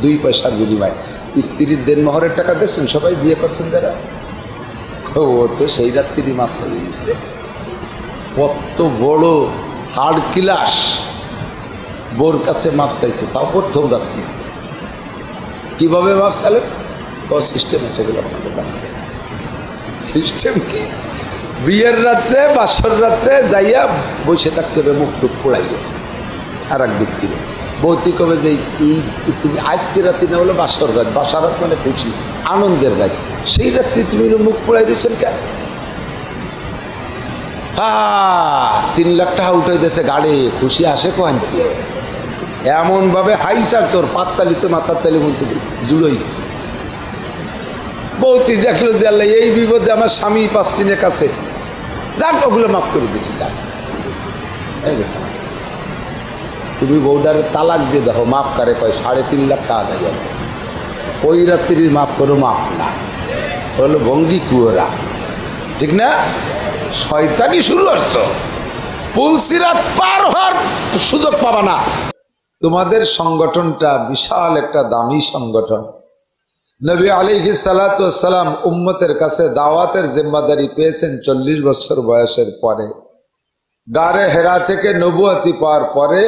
2 পয়সার বিনিময়। স্ত্রীর দেনমোহরের টাকা দিয়েছেন সবাই, বিয়ে করছেন যারা, ও তো সেই রাত্রি মাপ চালিয়ে দিয়েছে। কত বড় হার্ড ক্লাস, বোর কাছে মাপ চাইছে, তাও প্রথম রাত্রি। কিভাবে মাপ চালেন? ও সিস্টেম আছে, সিস্টেম কি? বিয়ের রাত্রে বাসর রাত্রে যাইয়া বসে থাকতে হবে মুখ টুক পোড়াইয়া, আর এক দিক থেকে বৌতি কবে যে তুমি আজকে রাত্রি না হলো বাসর রাত, বাসা রাত মানে খুশি আনন্দের রাত, সেই রাত্রি তুমি মুখ পোড়াই দিচ্ছেন কেন? 3 লাখ টাকা উঠে দিয়েছে গাড়ি, খুশি আসে কোন এমন ভাবে হাইসার চোর পাততালিতে মাথার তালি বলতে জুড়োই গেছে। বৌতি দেখলো যে আল্লাহ এই বিপদে আমার স্বামী পাচ্ছি না কাছে, যাক ওগুলো মাফ করে দিছি, যাক হয়ে গেছে। তুমি বৌদারে তালাক দিয়ে দেখো, মাফ করে কয় 3.5 লাখ টাকা দেয় যাবে, ওই রাত্রির মাফ করো, মাফ না হলো ভঙ্গি কুয়োরা, ঠিক না? শয়তানি শুরু করছো, পুলসিরাত পার হওয়ার সুযোগ পাবা না। তোমাদের সংগঠনটা বিশাল একটা দামি সংগঠন। নবী আলাইহিস সালাতু ওয়াস সালাম উম্মতের কাছে দাওয়াতের জিম্মাদারি পেয়েছেন 40 বছর বয়সের পরে। গারে হেরা থেকে নবুয়তি পাওয়ার পরে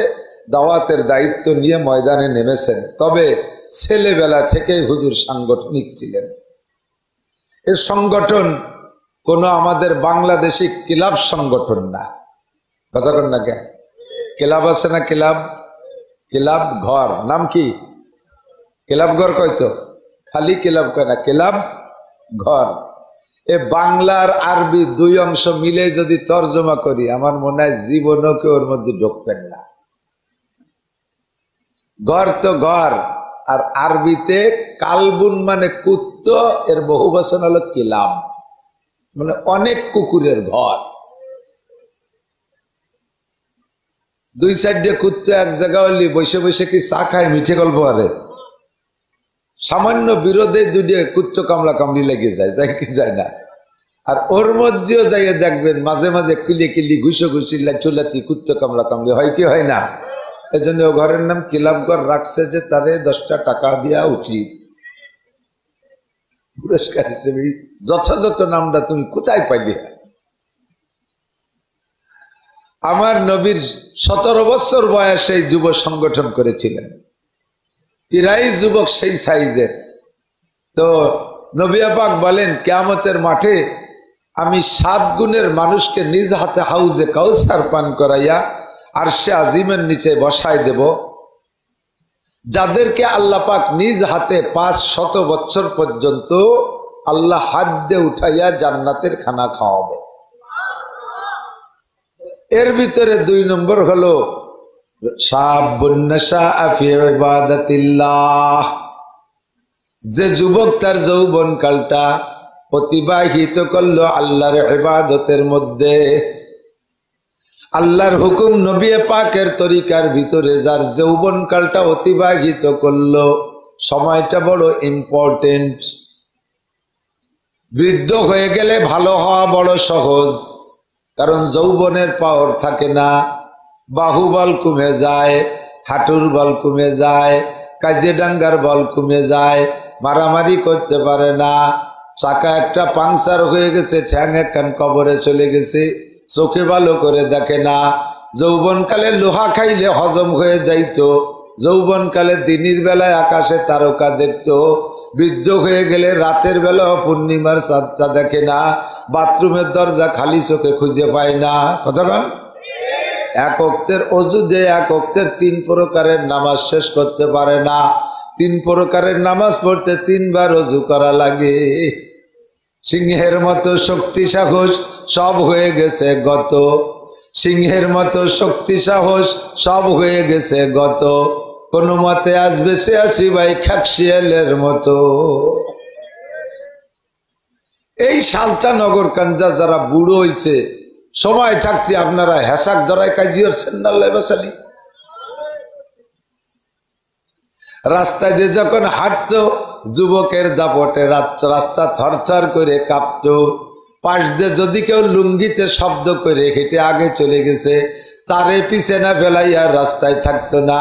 দাওয়াতের দায়িত্ব নিয়ে ময়দানে নেমেছেন। তবে ছেলেবেলা থেকেই হুজুর সাংগঠনিক ছিলেন। এই সংগঠন কোনো আমাদের বাংলাদেশি ক্লাব সংগঠন না, কতক্ষণ না কেন ক্লাব আছে না, ক্লাব ক্লাব ঘর, নাম কি? ক্লাব ঘর কয়তো, খালি ক্লাব কয় না, ক্লাব ঘর। এ বাংলার আরবি 2 অংশ মিলে যদি তর্জমা করি, আমার মনে হয় জীবনও কেউ ওর মধ্যে ঢুকবেন না। ঘর তো ঘর, আর আরবিতে কালবুন মানে কুত্ত, এর বহু বচন হলো কিলাব, মানে অনেক কুকুরের ঘর। 2-4 কুত্ত এক জায়গা হলি বসে বসে কি চা খায়, মিঠে গল্প আরে সামান্য বিরোধে 2 কুত্ত কামড়া কামড়ি লেগে যায়, যাই কি যায় না। আর ওর মধ্যেও যাইয়ে দেখবেন মাঝে মাঝে কিলি কিলি ঘুষো ঘুষি চুলাতি কুত্ত কামড়া কামড়ি হয় কি হয় না। এই জন্য ও ঘরের নাম ক্লাব ঘর রাখছে যে তারে 10টা টাকা দেওয়া উচিত পুরস্কার হিসেবে। যথাযথ নামটা তুমি কোথায় পাইলি? আমার নবীর 17 বছর বয়সে যুব সংগঠন করেছিলেন, প্রায় যুবক সেই সাইজের। তো নবী পাক বলেন, কিয়ামতের মাঠে আমি 7 গুণের মানুষকে নিজ হাতে হাউজে কাউসার পান করাইয়া আরশে আজিমের নিচে বসায় দেব, যাদেরকে আল্লাহ পাক নিজ হাতে 500 বছর পর্যন্ত আল্লাহ হাত দিয়ে উঠাইয়া জান্নাতের খানা খাওয়াবে। এর ভিতরে 2 নম্বর হলো শাবুন নাশাআ ফি ইবাদাতিল্লাহ, যে যুবক তার যৌবন কালটা অতিবাহিত করলো আল্লাহর ইবাদতের মধ্যে। আল্লাহর হুকুম নবী পাকের তরিকার ভিতরে যার যৌবন কালটা অতিবাহিত করলো, সময়টা বড় ইম্পর্টেন্ট। বৃদ্ধ হয়ে গেলে ভালো হওয়া বড় সহজ, কারণ যৌবনের পাওয়ার থাকে না, বাহুবল কমে যায়, হাঁটুর বল কমে যায়, কাজে ডাঙ্গার বল কমে যায়, মারামারি করতে পারে না, চাকা একটা পাংচার হয়ে গেছে, ঠ্যাং একখান কবরে চলে গেছে, চোখে ভালো করে দেখে না। যৌবনকালে লোহা খাইলে হজম হয়ে যাইতো, যৌবনকালে দিনের বেলায় আকাশে তারকা দেখতো, বৃদ্ধ হয়ে গেলে রাতের বেলা পূর্ণিমার চাঁদটা দেখে না, বাথরুমের দরজা খালি চোখে খুঁজে পায় না। কতক্ষণ? 1 ওয়াক্তের অজু দিয়ে 1 ওয়াক্তের 3 প্রকারের নামাজ শেষ করতে পারে না। 3 প্রকারের নামাজ পড়তে 3 বার অজু করা লাগে। সিংহের মতো শক্তি সাহস সব হয়ে গেছে গত, সিংহের মতো শক্তি সাহস সব হয়ে গেছে গত, কোন মতে আজ বেঁচে আসি ভাই খাকশিয়ালের মতো। এই সালটা নগর কাঞ্জা যারা বুড়ো হইছে, সময় থাকতে আপনারা হেসাক ধরায় কাজি হচ্ছেন না, আল্লাহ বাসালি। রাস্তায় দিয়ে যখন হাঁটত, যুবকের দাপটে রাস্তা থরথর করে কাঁপত, পাশ দিয়ে যদি কেউ লুঙ্গিতে শব্দ করে হেঁটে আগে চলে গেছে, তারে পিছে না ফেলাই আর রাস্তায় থাকতো না।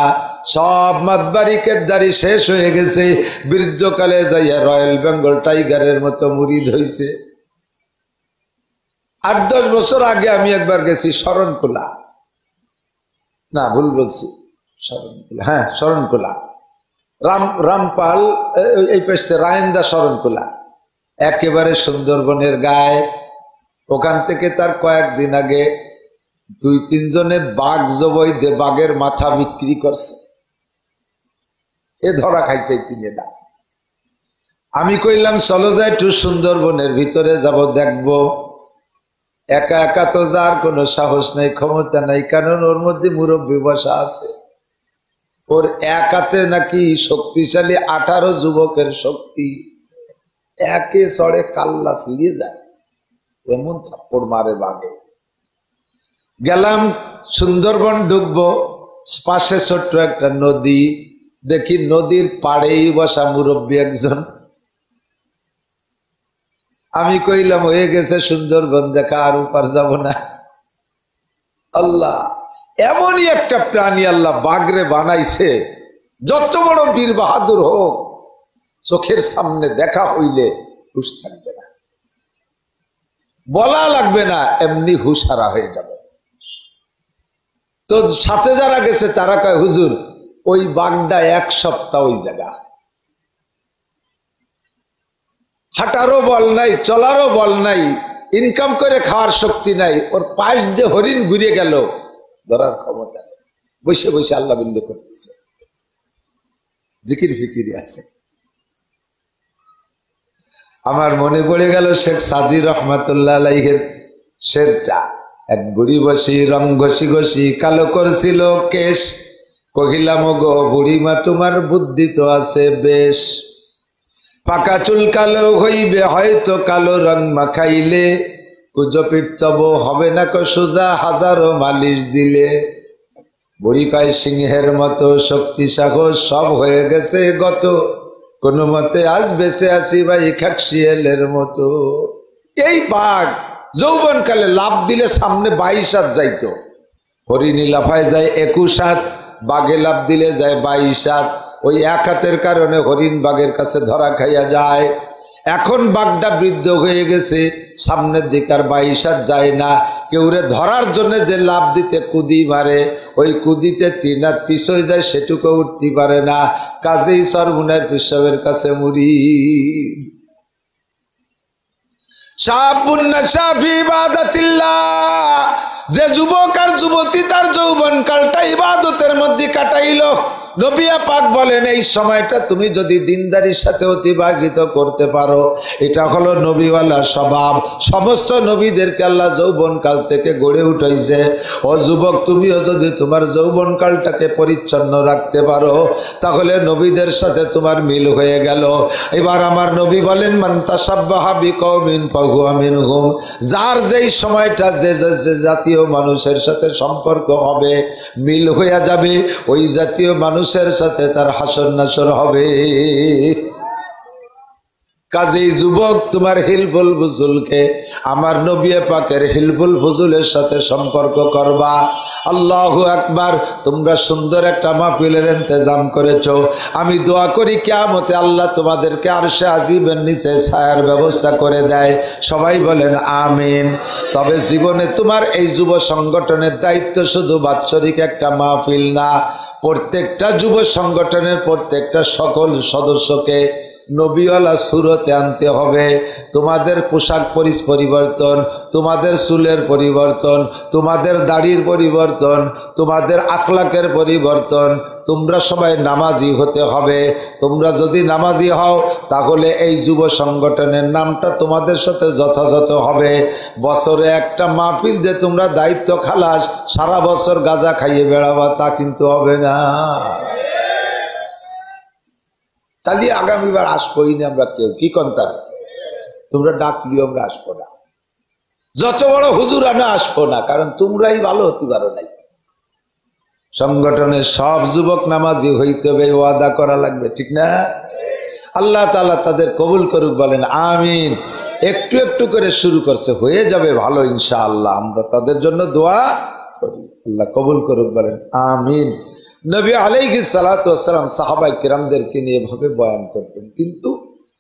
সব মাতবাড়ি কেদারি শেষ হয়ে গেছে, বৃদ্ধকালে যাইয়া রয়্যাল বেঙ্গল টাইগারের মতো মুরিদ হয়েছে। 8-10 বছর আগে আমি একবার গেছি শরণখোলা, না ভুল বলছি, শরণখোলা, হ্যাঁ শরণখোলা, রামপাল এই পাশে রায়েন্দা শরণখোলা, একেবারে সুন্দরবনের গায়ে। ওখান থেকে তার কয়েকদিন আগে 2-3 জনে বাঘ জবাই দিয়ে বাঘের মাথা বিক্রি করছে, এ ধরা খাইছে কিনেটা। আমি কইলাম চলো যাই একটু সুন্দরবনের ভিতরে যাব, দেখবো। একা একা তো যার কোনো সাহস নেই, ক্ষমতা নাই, কারণ ওর মধ্যে মুরব্বী বসা আছে। ওর এক হাতে নাকি শক্তিশালী 18 যুবকের শক্তি, একে চড়ে কাল্লা ছিঁড়িয়ে যায়, এমন থাপ্পড় মারে বাঘে। গেলাম সুন্দরবন, ঢুকবো, পাশে ছোট্ট একটা নদী, দেখি নদীর পাড়েই বসা মুরব্বী একজন। আমি কইলাম হয়ে গেছে সুন্দরবন দেখা, আর উপার যাব না। আল্লাহ এমনই একটা প্রাণী আল্লাহ বাঘরে বানাইছে, যত বড় বীর বাহাদুর হোক, চোখের সামনে দেখা হইলে হুশ থাকবে না, বলা লাগবে না, এমনি হুশহারা হয়ে যাবে। তো সাথে যারা গেছে তারা কয় হুজুর ওই বাঘটা 1 সপ্তাহ ওই জায়গা, হাঁটারও বল নাই, চলারও বল নাই, ইনকাম করে খাওয়ার শক্তি নাই, ওর পাশ দিয়ে হরিণ ঘুরে গেল, ধরার ক্ষমতা নেই, বসে বসে আল্লাহ বিন্দু করতেছে, জিকির ফিকিরি আছে। আমার মনে পড়ে গেল শেখ সাদি রহমাতুল্লাহ আলাইহির শেরটা, এক বুড়ি বসি রং ঘষি ঘষি কালো করছিল কেশ, কহিলাম গো বুড়িমা তোমার বুদ্ধি তো আছে বেশ, পাকা চুল কালো হইবে হয়তো কালো রং মাখাইলে, কুজপিট তব হবে না কো সোজা হাজারো মালিশ দিলে। বুড়ি কয় সিংহের মতো শক্তি সাহস সব হয়ে গেছে গত, কোনো মতে আজ বেঁচে আসি ভাই খাকশিয়ালের মতো। এই বাঘ যৌবন কালে লাভ দিলে সামনে 22 হাত যাইতো, হরিণী লাফায় যায় 21 হাত, বাঘে লাভ দিলে যায় 22 হাত। ওই 1 হাতের কারণে হরিণ বাঘের কাছে ধরা খাইয়া যায়। এখন বাঘটা বৃদ্ধ হয়ে গেছে, সামনের দিকে আর 22 হাত যায় না। কেউরে ধরার জন্য যে লাভ দিতে কুদি মারে, ওই কুদিতে 3 হাত পিছ হয়ে যায়, সেটুকু উঠতে পারে না। কাজেই সরমুনার পিসবের কাছে মুড়ি। যে যুবক আর যুবতী তার যৌবন কালটা ইবাদতের মধ্যে কাটাইল, নবী পাক বলেন এই সময়টা তুমি যদি দিনদারির সাথে অতিবাহিত করতে পারো, এটা হলো নবীওয়ালা স্বভাব। সমস্ত নবীদেরকে আল্লাহ যৌবন কাল থেকে গড়ে উঠাইছে। ও যুবক, তুমিও যদি তোমার যৌবন কালটাকে পরিচ্ছন্ন রাখতে পারো, তাহলে নবীদের সাথে তোমার মিল হয়ে গেল। এবার আমার নবী বলেন মান তাসাব্বাহা বিকওমিন ফাহুয়া মিনহুম, যার যেই সময়টা যে জাতীয় মানুষের সাথে সম্পর্ক হবে, মিল হয়ে যাবে, ওই জাতীয় মানুষের সাথে তার হাসর নাসর হবে। কাজেই যুবক, তোমার হিলফুল ফুজুলকে আমার নবী পাকের হিলফুল ফুজুলের সাথে সম্পর্ক করবা। আল্লাহু আকবার। তোমরা সুন্দর একটা মাহফিলের ইন্তজাম করেছো, আমি দোয়া করি কিয়ামতে আল্লাহ তোমাদেরকে আরশে আজিমের নিচে ছায়ার ব্যবস্থা করে দেয়। সবাই বলেন আমিন। তবে জীবনে তোমার এই যুব সংগঠনের দায়িত্ব শুধু বাৎসরিক একটা মাহফিল না, প্রত্যেকটা যুব সংগঠনের প্রত্যেকটা সকল সদস্যকে নবীওয়ালা সুরতে আনতে হবে। তোমাদের পোশাক পরিবর্তন, তোমাদের চুলের পরিবর্তন, তোমাদের দাড়ির পরিবর্তন, তোমাদের আখলাকের পরিবর্তন। তোমরা সবাই নামাজি হতে হবে। তোমরা যদি নামাজি হও, তাহলে এই যুব সংগঠনের নামটা তোমাদের সাথে যথাযথ হবে। বছরে একটা মাহফিল যে তোমরা দায়িত্ব খালাস, সারা বছর গাঁজা খাইয়ে বেড়াবা, তা কিন্তু হবে না। তাহলে আগামীবার আসবোই না আমরা কেউ, কি কন্তার তোমরা ডাকলিও আমরা আসবো না। যত বড় হুজুর আমরা আসবো না, কারণ তোমরাই ভালো হতে পারো নাই। সংগঠনের সব যুবক নামাজি হইতে হবে, ওয়াদা করা লাগবে, ঠিক না? আল্লাহ তাআলা তাদের কবুল করুক, বলেন আমিন। একটু একটু করে শুরু করছে, হয়ে যাবে ভালো ইনশাআল্লাহ। আমরা তাদের জন্য দোয়া করি, আল্লাহ কবুল করুক, বলেন আমিন। নবী আলাইহিস সালাতু ওয়াস সালাম সাহাবায়ে কিরামদেরকে নিয়ে এভাবে বয়ান করতেন। কিন্তু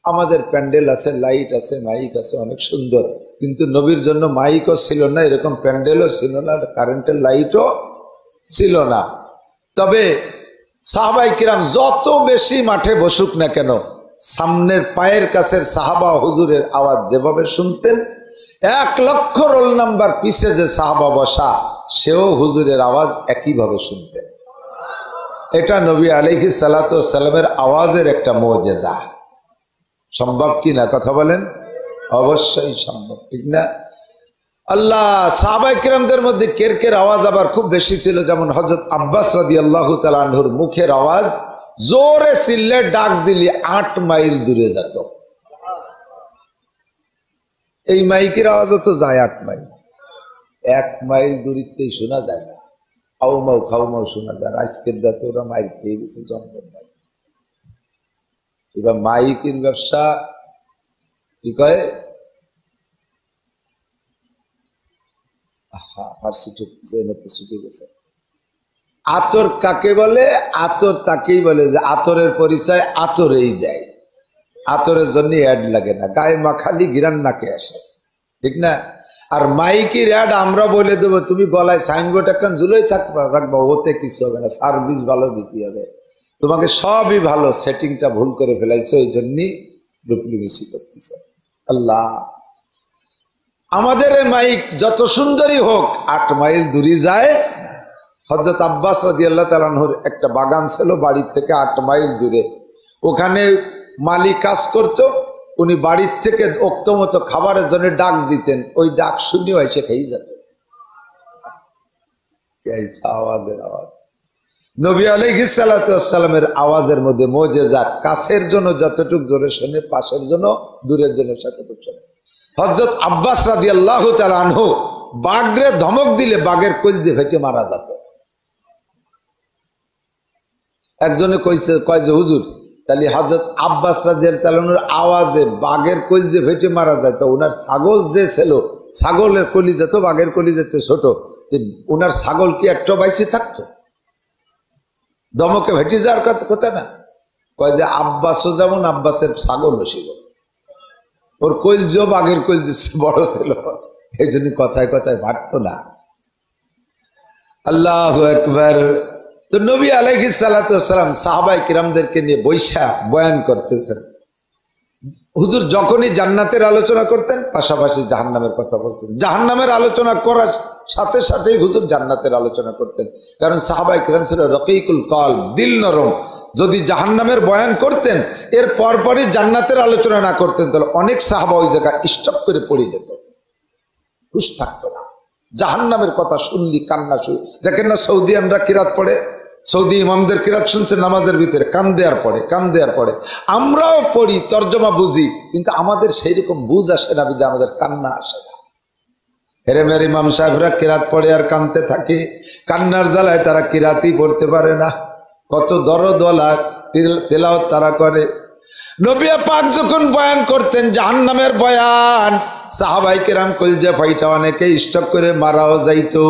আমাদের প্যান্ডেল আছে, লাইট আছে, মাইক আছে, অনেক সুন্দর, কিন্তু নবীর জন্য মাইকও ছিল না, এরকম প্যান্ডেলও ছিল না, কারেন্টের লাইটও ছিল না। তবে সাহাবায়ে কিরাম যত বেশি মাঠে বসুক না কেন, সামনের পায়ের কাছের সাহাবা হুজুরের আওয়াজ যেভাবে শুনতেন, 1 লক্ষ রোল নাম্বার পিছে যে সাহাবা বসা সেও হুজুরের আওয়াজ একইভাবে শুনতেন। এটা নবী আলাইহিস সালাতু ওয়াস সালামের আওয়াজের একটা মুজিজা। সম্ভব কি না কথা বলেন? অবশ্যই সম্ভব, ঠিক না? আল্লাহ সাহাবায়ে কিরামদের মধ্যে কের আওয়াজ আবার খুব বেশি ছিল, যেমন হযরত আব্বাস রাদিয়াল্লাহু তাআলা আনহুর মুখের আওয়াজ জোরে চিল্লে ডাক দিলে 8 মাইল দূরে যেত। এই মাইকের আওয়াজও তো যায় 8 মাইল, 1 মাইল দূরত্বেই শোনা যায় না। আউমাউ খাউমাউ শোনা যায়। আজকের দাঁতে ওরা মাইক খেয়ে গেছে জন্ম। এবার মাইকের ব্যবসা কি কয়, আতর কাকে বলে? আতর তাকেই বলে যে আতরের পরিচয় আতরেই দেয়, আতরের জন্য অ্যাড লাগে না, গায়ে মাখালি ঘিরান নাকে আসে, ঠিক না? আর মাইকের অ্যাড আমরা বলে দেবো, তুমি গলায় সাইনবোর্ড একখান ঝুলোই রাখবা, ওতে কিছু হবে না, সার্ভিস ভালো দিতে হবে, তোমাকে সবই ভালো, সেটিংটা ভুল করে ফেলাইছো, এই জন্যই ডুপ্লিকেসি করতেছে। আল্লাহ আমাদের মাইক যত সুন্দরী হোক 8 মাইল দূরে যায়। হযরত আব্বাস রাদিয়াল্লাহু তাআলা আনহুর একটা বাগান ছিল বাড়ির থেকে 8 মাইল দূরে, ওখানে মালিক কাজ করতো, উনি বাড়ির থেকে ওক্তমতো খাবারের জন্য ডাক দিতেন, ওই ডাক শুনেও এসে খেয়ে যেত। আওয়াজের আওয়াজ নবী আলাইহিস সালাতু ওয়াস সালামের আওয়াজের মধ্যে মুজিজা, কাছের জন্য যতটুকু জোরে শোনে, পাশের জন্য দূরের জন্য ততটুকু শোনে। হযরত আব্বাস রাদিয়াল্লাহু তাআলা আনহু বাঘরে ধমক দিলে বাঘের কলজে ফেটে মারা যেত। একজনে কয় যে হুজুর, তাহলে হযরত আব্বাস রাদিয়াল্লাহু তাআলা আনহুর আওয়াজে বাঘের কলজে ফেটে মারা যায়, তো ওনার ছাগল যে ছিল, ছাগলের কলিজা তো বাঘের কলিজার চেয়ে ছোট, ওনার ছাগল কি একটু বাইসে থাকতো? দমকে ভেটে যাওয়ার কথা না। কয় যে আব্বাসও যেমন, আব্বাসের ছাগলও ছিল, ওর কলজো বাঘের কলজে বড় ছিল, এই জন্য কথায় কথায় ভাটতো না। আল্লাহু আকবার। তো নবী আলাইহিস সালাতু ওয়াস সালাম সাহাবায়ে কিরামদেরকে নিয়ে বৈশা বয়ান করতেছেন। হুজুর যখনই জান্নাতের আলোচনা করতেন, পাশাপাশি জাহান্নামের কথা বলতেন। জাহান্নামের আলোচনা করার সাথে সাথেই হুজুর জান্নাতের আলোচনা করতেন, কারণ সাহাবায়ে কিরাম ছিল রকিকুল কলব, দিল নরম। যদি জাহান্নামের বয়ান করতেন, এর পরপরই জান্নাতের আলোচনা না করতেন, তাহলে অনেক সাহাবা ওই জায়গা স্টপ করে পড়ে যেত, হুশ থাকতো না। জাহান্নামের কথা শুনলি কান্না শুরু। দেখেন না সৌদি আমরা কিরাত পড়ে, সৌদি ইমামদের কিরাত শুনছে নামাজের ভিতরে, কান দেয়ার পড়ে। আমরাও পড়ি, তর্জমা বুঝি, কিন্তু আমাদের সেই রকম বুঝ আসে না, বিধে আমাদের কান্না আসে না। হেরেমের ইমাম সাহেবরা কিরাত পড়ে আর কানতে থাকে, কান্নার জ্বালায় তারা কিরাতই পড়তে পারে না। কত দরদওয়ালা তেলাওয়াত তারা করে। নবী পাক যখন বয়ান করতেন জাহান্নামের বয়ান, সাহাবায়ে কেরাম কলজা ফাইটা অনেকে স্টক করে মারাও যাইতো,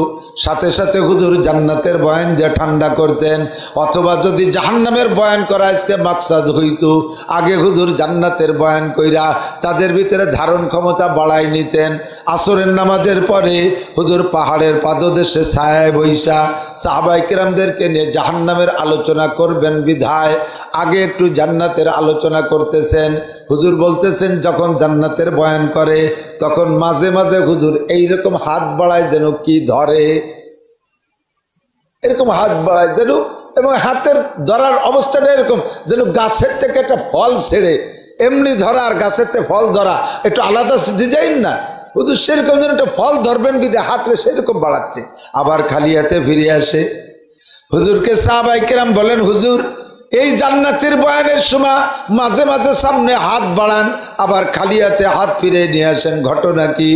সাথে সাথে হুজুর জান্নাতের বয়ান দিয়ে ঠান্ডা করতেন। অথবা যদি জাহান্নামের বয়ান করা আজকে মাকসাদ হইতো, আগে হুজুর জান্নাতের বয়ান কইরা তাদের ভিতরে ধারণ ক্ষমতা বাড়াই নিতেন। আসরের নামাজের পরে হুজুর পাহাড়ের পাদদেশে ছায়ায় বৈশা সাহাবায়ে কেরামদেরকে নিয়ে জাহান্নামের আলোচনা করবেন বিধায় আগে একটু জান্নাতের আলোচনা করতেছেন। হুজুর বলতেছেন যখন জান্নাতের বয়ান করে তখন মাঝে মাঝে হুজুর এইরকম হাত বাড়ায় যেন কি ধরে, এরকম হাত বাড়ায় যেন, এবং হাতের ধরার অবস্থাটা এরকম যেন গাছের থেকে একটা ফল ছেড়ে এমনি ধরা আর গাছের থেকে ফল ধরা একটু আলাদা ডিজাইন না, হুজুর সেরকম যেন একটা ফল ধরবেন বিদে হাতে সেরকম বাড়াচ্ছে, আবার খালি হাতে ফিরে আসে। হুজুরকে সাহাবায়ে কেরাম বলেন, হুজুর এই জান্নাতের বয়ানের সময় মাঝে মাঝে সামনে হাত বাড়ান, আবার খালি হাতে হাত ফিরে নিয়ে আসেন। ঘটনা কি?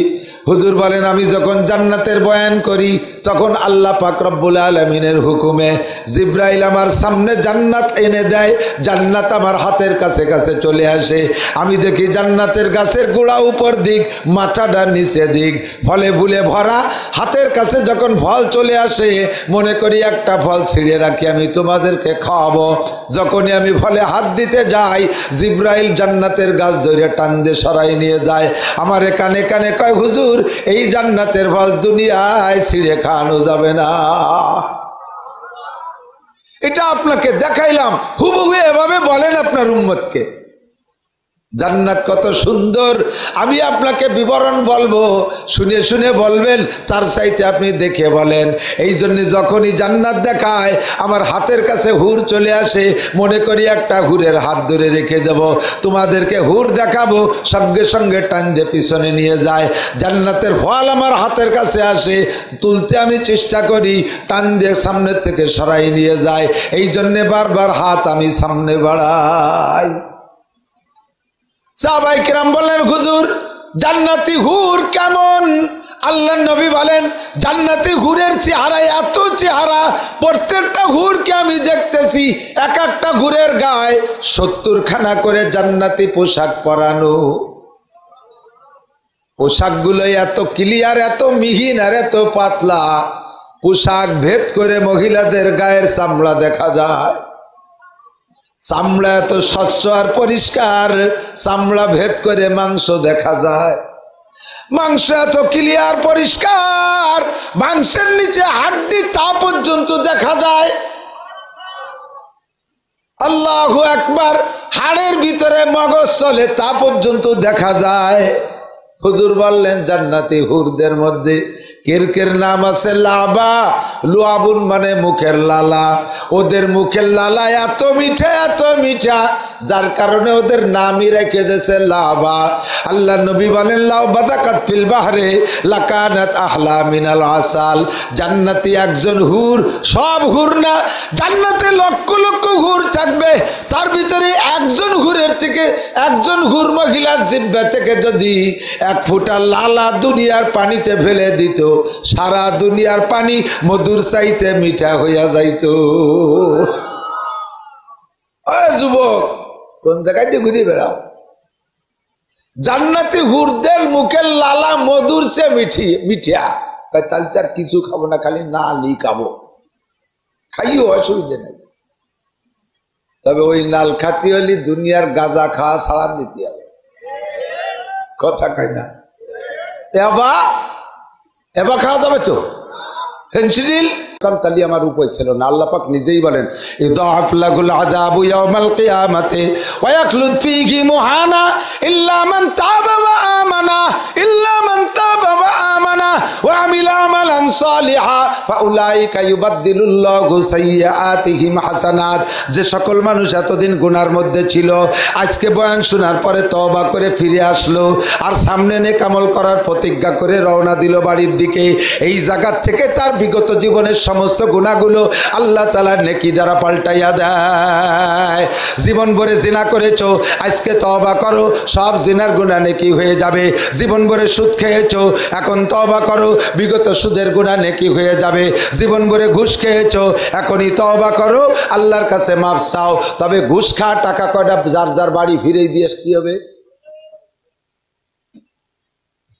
হুজুর বলেন, আমি যখন জান্নাতের বয়ান করি তখন আল্লাহ পাক রব্বুল আলামিনের হুকুমে জিব্রাইল আমার সামনে জান্নাত এনে দেয়। জান্নাত আমার হাতের কাছে কাছে চলে আসে। আমি দেখি জান্নাতের গাছের গোড়া উপর দিক, মাথাটা নিচে দিক, ফলে ফুলে ভরা। হাতের কাছে যখন ফল চলে আসে মনে করি একটা ফল ছিঁড়ে রাখি, আমি তোমাদেরকে খাওয়াবো। যখনই আমি ফলে হাত দিতে যাই, জিব্রাইল জান্নাতের গাছ ধরে টান দিয়ে সরাই নিয়ে যায়। আমার কানে কানে কয়, হুজুর এই জান্নাতের ফল দুনিয়ায় ছিঁড়ে খাওয়ানো যাবে না। এটা আপনাকে দেখাইলাম, হুবহু এভাবে বলেন আপনার উম্মতকে। জান্নাত কত সুন্দর আমি আপনাকে বিবরণ বলবো, শুনে শুনে বলবেন, তার চাইতে আপনি দেখে বলেন। এই জন্য যখনই জান্নাত দেখায় আমার হাতের কাছে হুর চলে আসে, মনে করি একটা হুরের হাত ধরে রেখে দেব, তোমাদেরকে হুর দেখাবো, সঙ্গে সঙ্গে টান দিয়ে পিছনে নিয়ে যায়। জান্নাতের ফল আমার হাতের কাছে আসে, তুলতে আমি চেষ্টা করি, টান দিয়ে সামনের থেকে সরাই নিয়ে যায়। এই জন্যে বারবার হাত আমি সামনে বাড়াই। সাহাবায়ে কেরাম বলেন, হুজুর জান্নাতি হুর কেমন? আল্লাহর নবী বলেন, জান্নাতি হুরের চেহারা এত চেহারা, প্রত্যেকটা হুরকে আমি দেখতেছি এক একটা হুরের গায়ে 70 খানা করে জান্নাতি পোশাক পরানো। পোশাকগুলো এত ক্লিয়ার, এত মিহিন আর এত পাতলা, পোশাক ভেদ করে মহিলাদের গায়ের চামড়া দেখা যায়। চামড়া এত স্বচ্ছ আর পরিষ্কার, চামড়া ভেদ করে মাংস দেখা যায়। মাংস এত ক্লিয়ার পরিষ্কার, মাংসের নিচে হাড্ডি তা পর্যন্ত দেখা যায়। আল্লাহু আকবার, হাড়ের ভিতরে মগজ চলে তা পর্যন্ত দেখা যায়। হুজুর বললেন, জান্নাতি হুরদের মধ্যে কের নাম আছে লাবা। লুয়াবুন মানে মুখের লালা। ওদের মুখের লালা এত মিঠা, এত মিঠা, যার কারণে ওদের নামই রেখে দিয়েছে লাবা। আল্লাহ নবী বলেন, লাউ বাদাকাত ফিল বাহরে লাকানাত আহলা মিনাল আসাল। জান্নাতি একজন হুর, সব হুর না, জান্নাতে লক্ষ লক্ষ হুর থাকবে, তার ভিতরে একজন হুরের থেকে, একজন হুর মহিলার জিহ্বা থেকে যদি 1 ফোঁটা লালা দুনিয়ার পানিতে ফেলে দিত, সারা দুনিয়ার পানি মধুর চাইতে মিঠা হইয়া যাইত। যুবক, কোন জায়গায় দিয়ে ঘুরে বেড়াও? জান্নাতি হুরদের মুখের লালা মধুর সে মিঠা। তাহলে তার কিছু খাবো না, খালি না লি খাবো, খাইও অসুবিধা নেই। তবে ওই নাল খাতি হলি দুনিয়ার গাঁজা খাওয়া ছাড়া দিতে হবে। কথা কয় না? এবার খাওয়া যাবে তো ফেন্সিডিল? তালি আমার উপায় ছিল না। আল্লাহ পাক নিজেই বলেন, ইদাফ লাহুল আযাবু ইয়াওমাল কিয়ামাতি ওয়া ইয়াখলুদ ফীহি মুহানা ইল্লা মান তাবা ওয়া আমানা, ইল্লা মান তাবা ওয়া আমানা ওয়া আমিলা আমালান সালিহা ফাউলাইকা ইউবাদদিলুল্লাহু সাইয়্যাতিহিম হাসানাত। যে সকল মানুষ এতদিন গুনার মধ্যে ছিল, আজকে বয়ান শোনার পরে তওবা করে ফিরে আসলো আর সামনে নেক আমল করার প্রতিজ্ঞা করে রওনা দিল বাড়ির দিকে, এই জায়গা থেকে তার বিগত জীবনের সমস্ত গুনাহগুলো আল্লাহ তাআলা নেকি দ্বারা পাল্টাইয়া দেয়। জীবন ভরে জিনা করেছো, আজকে তওবা করো, সব জিনার গুনাহ নেকি হয়ে যাবে। জীবন ভরে সুদ খেয়েছো, এখন তওবা করো, বিগত সুদের গুনাহ নেকি হয়ে যাবে। জীবন ভরে ঘুষ খেয়েছো, এখনই তওবা করো, আল্লাহর কাছে মাফ চাও। তবে ঘুষ খাওয়া টাকা কয়টা যার যার বাড়ি ফিরে দিয়ে আসতে হবে।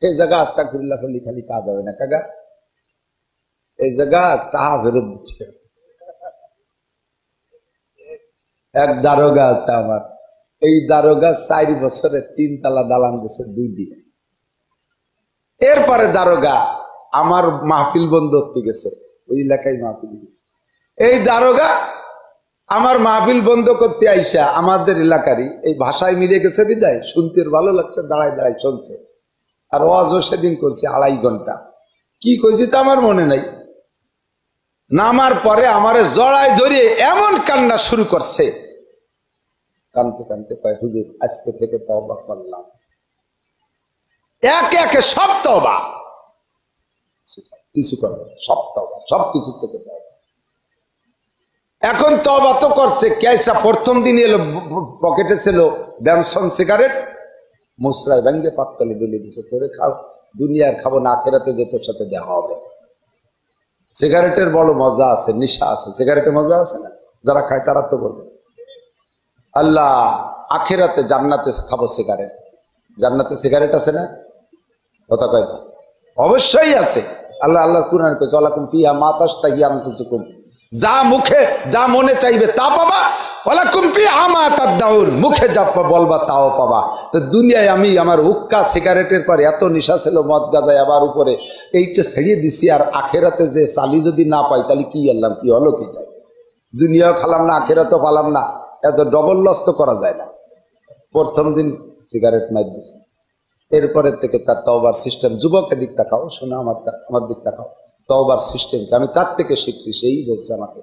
এই জায়গা আস্তাগফিরুল্লাহ বললি খালি কাজ হবে না কাকা, এই জায়গা টাকা ফেরত দিচ্ছে। এক দারোগা আছে আমার, এই দারোগা 4 বছরে 3 তালা দালান দিয়েছে 2 দিনে। এরপরে দারোগা আমার মাহফিল বন্ধ হতে গেছে, ওই এলাকায় মাহফিল গেছে। এই দারোগা আমার মাহফিল বন্ধ করতে আইসা আমাদের এলাকারই এই ভাষায় মিলে গেছে বিদায়, শুনতে ভালো লাগছে, দাঁড়ায় দাঁড়ায় শুনছে। আর ওয়াজও সেদিন করছে 2.5 ঘন্টা। কি কইছি তা আমার মনে নাই। নামার পরে আমারে জড়ায় ধরিয়ে এমন কান্না শুরু করছে, কানতে কানতে কয়, হুজুর আজকে থেকে তওবা করলাম। একে একে সব তওবা, কিছু করবে, সব তওবা, সব কিছু থেকে তওবা। এখন তওবা তো করছে, কেসা প্রথম দিন এলো, পকেটে ছিল ব্যানসন সিগারেট, মুসরায় ভেঙ্গে পাততালি বলে দিছে, তোরে খাও, দুনিয়ার খাবো না, আখেরাতে যে তোর সাথে দেখা হবে। সিগারেটের বড় মজা আছে, নেশা আছে, সিগারেটের মজা আছে না, যারা খায় তারা তো বোঝে। আল্লাহ আখেরাতে জান্নাতে খাবো সিগারেট, জান্নাতে সিগারেট আছে না, কথা কয় না, অবশ্যই আছে। আল্লাহ আল্লাহ কুরআনে কইছে ওয়ালাকুম ফিহা মা তাশতাহি আনফুসুকুম, যা মুখে যা মনে চাইবে তা পাবা, ওয়ালাকুম ফিহা মা তাদউন, মুখে যা বলবা তাও পাবা। তো দুনিয়ায় আমি আমার হুক্কা সিগারেটের পর এত নেশা ছিল, মদ গাঁজায় আবার উপরে এইটা ছেড়িয়ে দিছি, আর আখেরাতে যে চালি যদি না পাই তাহলে কি আল্লাহ কি হলো, কি যায়, দুনিয়াও খালাম না আখেরাতও পালাম না, এত ডবল লস তো করা যায় না। প্রথম দিন সিগারেট মার দিছে, এরপরের থেকে তার তওবার সিস্টেম, যুবকের দিক তাকাও, শোনা আমার দিক তাকাও, তওবার সিস্টেম আমি তার থেকে শিখছি, সেই বলছে আমাকে।